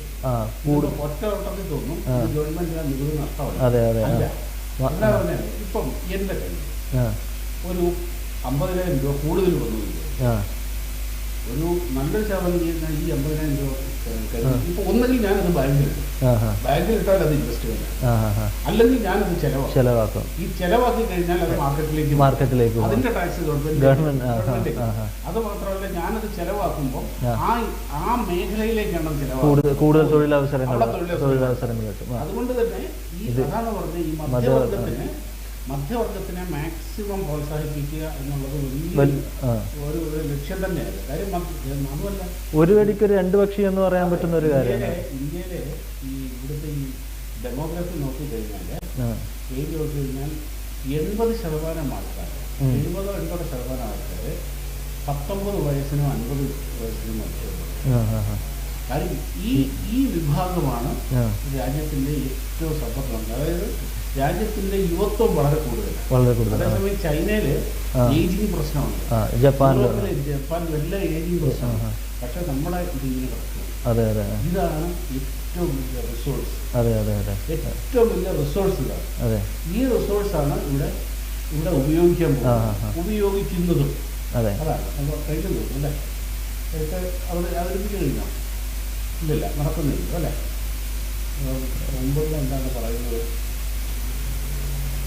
ഒറ്റ ഓട്ടത്തിൽ തോന്നും ഗവൺമെന്റിന് നികുതി നഷ്ടമാണ്.
അതെ അതെ.
എന്താ പറഞ്ഞാൽ ഇപ്പം എന്റെ കയ്യിൽ ഒരു 50,000 രൂപ കൂടുതൽ വന്നു. ഒരു നല്ലൊരു ശതമാനം ചെയ്യുന്ന ഈ 50,000 രൂപ ഇപ്പൊ ഒന്നുകിൽ ഞാനത് ബാങ്കിലിട്ടാൽ അത് ഇൻവെസ്റ്റ്മെന്റ്, അല്ലെങ്കിൽ ഞാനത് ചെലവാക്കും. ഈ ചെലവാക്കി കഴിഞ്ഞാൽ അത് മാർക്കറ്റിലേക്ക് അതിന്റെ ടാക്സ് ഗവൺമെന്റ്. അത് മാത്രമല്ല, ഞാനത് ചെലവാക്കുമ്പോൾ ആ മേഖലയിലേക്കാണ് ചെലവാക്കുന്നത്.
കൂടുതൽ തൊഴിലവസരങ്ങൾ കിട്ടും.
അതുകൊണ്ട് തന്നെ ഈ അതാണ് പറഞ്ഞ ഈ മധ്യവർഗത്തിനെ മാക്സിമം പ്രോത്സാഹിപ്പിക്കുക എന്നുള്ളത് ഒരു ലക്ഷ്യം തന്നെയാണ്. കാര്യം അതുമല്ല,
ഒരു വെടിക്ക് 2 പക്ഷി എന്ന് പറയാൻ പറ്റുന്ന ഒരു കാര്യമാണ്.
ഇന്ത്യയിലെ ഈ ഇവിടുത്തെ ഈ ഡെമോഗ്രഫി നോക്കിക്കഴിഞ്ഞാൽ 80% ആൾക്കാർ 70-80% ആൾക്കാർ 19 വയസ്സിനും 50 വയസ്സിനും മറ്റുള്ളത്. കാര്യം ഈ വിഭാഗമാണ് രാജ്യത്തിന്റെ ഏറ്റവും സമ്പത്തുണ്ട്. അതായത് രാജ്യത്തിന്റെ യുവത്വം വളരെ കൂടുതലാണ്. അതേസമയം ചൈനയില് ഏജിങ് പ്രശ്നമുണ്ട്, ജപ്പാനിൽ എല്ലാ ഏജിങ് പ്രശ്നമാണ്. പക്ഷെ നമ്മളെ ഇതിങ്ങനെ കിടക്കും. ഇതാണ് ഏറ്റവും വലിയ റിസോഴ്സ്. ഏറ്റവും വലിയ റിസോഴ്സ് ഇതാണ്. ഈ റിസോഴ്സാണ് ഇവിടെ ഉപയോഗിക്കുന്നതും. അതാണ് നമ്മൾ കഴിഞ്ഞു അല്ലേ? അവതരിപ്പിച്ചു കഴിഞ്ഞോ? ഇല്ലല്ല, നടക്കുന്നില്ല അല്ലേ? മുമ്പ് എന്താണ് പറയുന്നത്?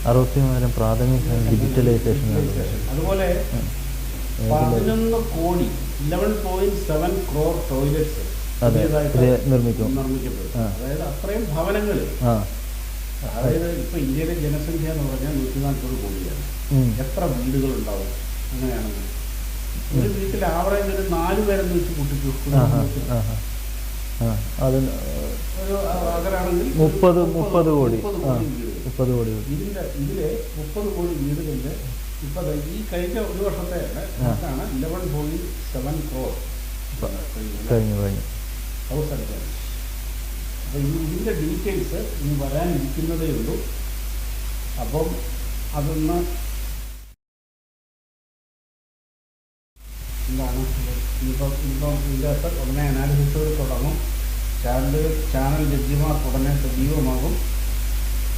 60,000 പ്രാഥമിക ഡിജിറ്റലൈസേഷൻ.
അതുപോലെ 11 കോടി 11.7 crore ടോയ്ലറ്റ്സ് നിർമ്മിക്കപ്പെടും. അതായത് അത്രയും ഭവനങ്ങൾ. അതായത് ഇപ്പൊ ഇന്ത്യയിലെ ജനസംഖ്യ എന്ന് പറഞ്ഞാൽ 140 കോടിയാണ്. എത്ര വീടുകൾ ഉണ്ടാവും അങ്ങനെയാണെങ്കിൽ? ഒരു വീട്ടിൽ ആവറേജ് ഒരു 4 പേരെന്ന് വെച്ച് കൂട്ടിച്ചു.
അത് അങ്ങനാണെങ്കിൽ 30 കോടി.
ഇതിലെ 30 കോടി വീടുകളില് ഇപ്പൊ ഈ കഴിഞ്ഞ ഒരു വർഷത്തെ 11.7 crore
കഴിഞ്ഞു.
ഹൗസ് അടിക്കാണ്. അപ്പൊ ഇതിന്റെ ഡീറ്റെയിൽസ് ഇനി വരാനിരിക്കുന്നതേ ഉള്ളൂ. അപ്പം അതൊന്ന് എന്താണ് ഇനിയിപ്പം ഇതിൻ്റെ ഉടനെ അനാലിസിസ് തുടങ്ങും. ചാനൽ ജഡ്ജിമാർ ഉടനെ സജീവമാകും.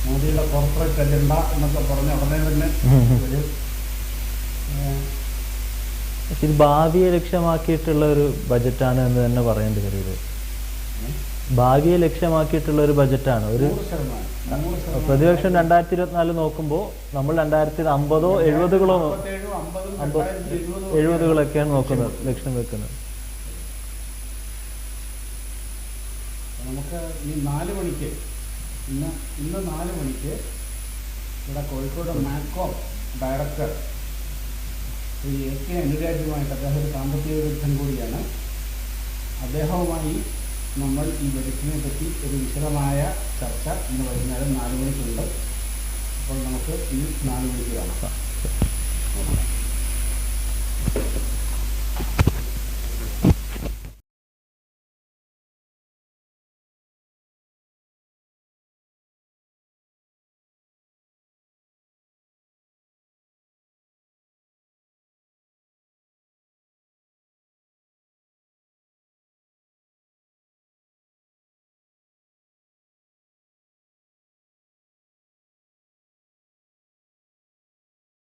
മോദിയുടെ കോർപ്പറേറ്റ് അജണ്ട എന്നൊക്കെ പറഞ്ഞ ഉടനെ തന്നെ വരും.
ഇത് ഭാവിയെ ലക്ഷ്യമാക്കിയിട്ടുള്ള ഒരു ബജറ്റാണ് എന്ന് തന്നെ പറയേണ്ടി വരും. ഇത് ഭാവിയെ ലക്ഷ്യമാക്കിയിട്ടുള്ള ഒരു ബജറ്റാണ്. ഒരു പ്രതിപക്ഷം 2024 നോക്കുമ്പോൾ നമ്മൾ 2050 70-കളൊക്കെയാണ് നോക്കുന്നത്, ലക്ഷ്യം വെക്കുന്നത്.
നമുക്ക് ഈ 4 മണിക്ക് ഇന്ന് 4 മണിക്ക് ഇവിടെ കോഴിക്കോട് മാക്കോ ഡയറക്ടർ ശ്രീ AK അനുരാജുമായിട്ട്, അദ്ദേഹം ഒരു സാമ്പത്തിക വിദഗ്ധൻ കൂടിയാണ്, അദ്ദേഹവുമായി നമ്മൾ ഈ ബജറ്റിനെ പറ്റി ഒരു വിശദമായ ചർച്ച ഇന്ന് വൈകുന്നേരം 4 മണിക്കുണ്ട്. അപ്പോൾ നമുക്ക് ഈ 4 മണിക്ക് കാണാം.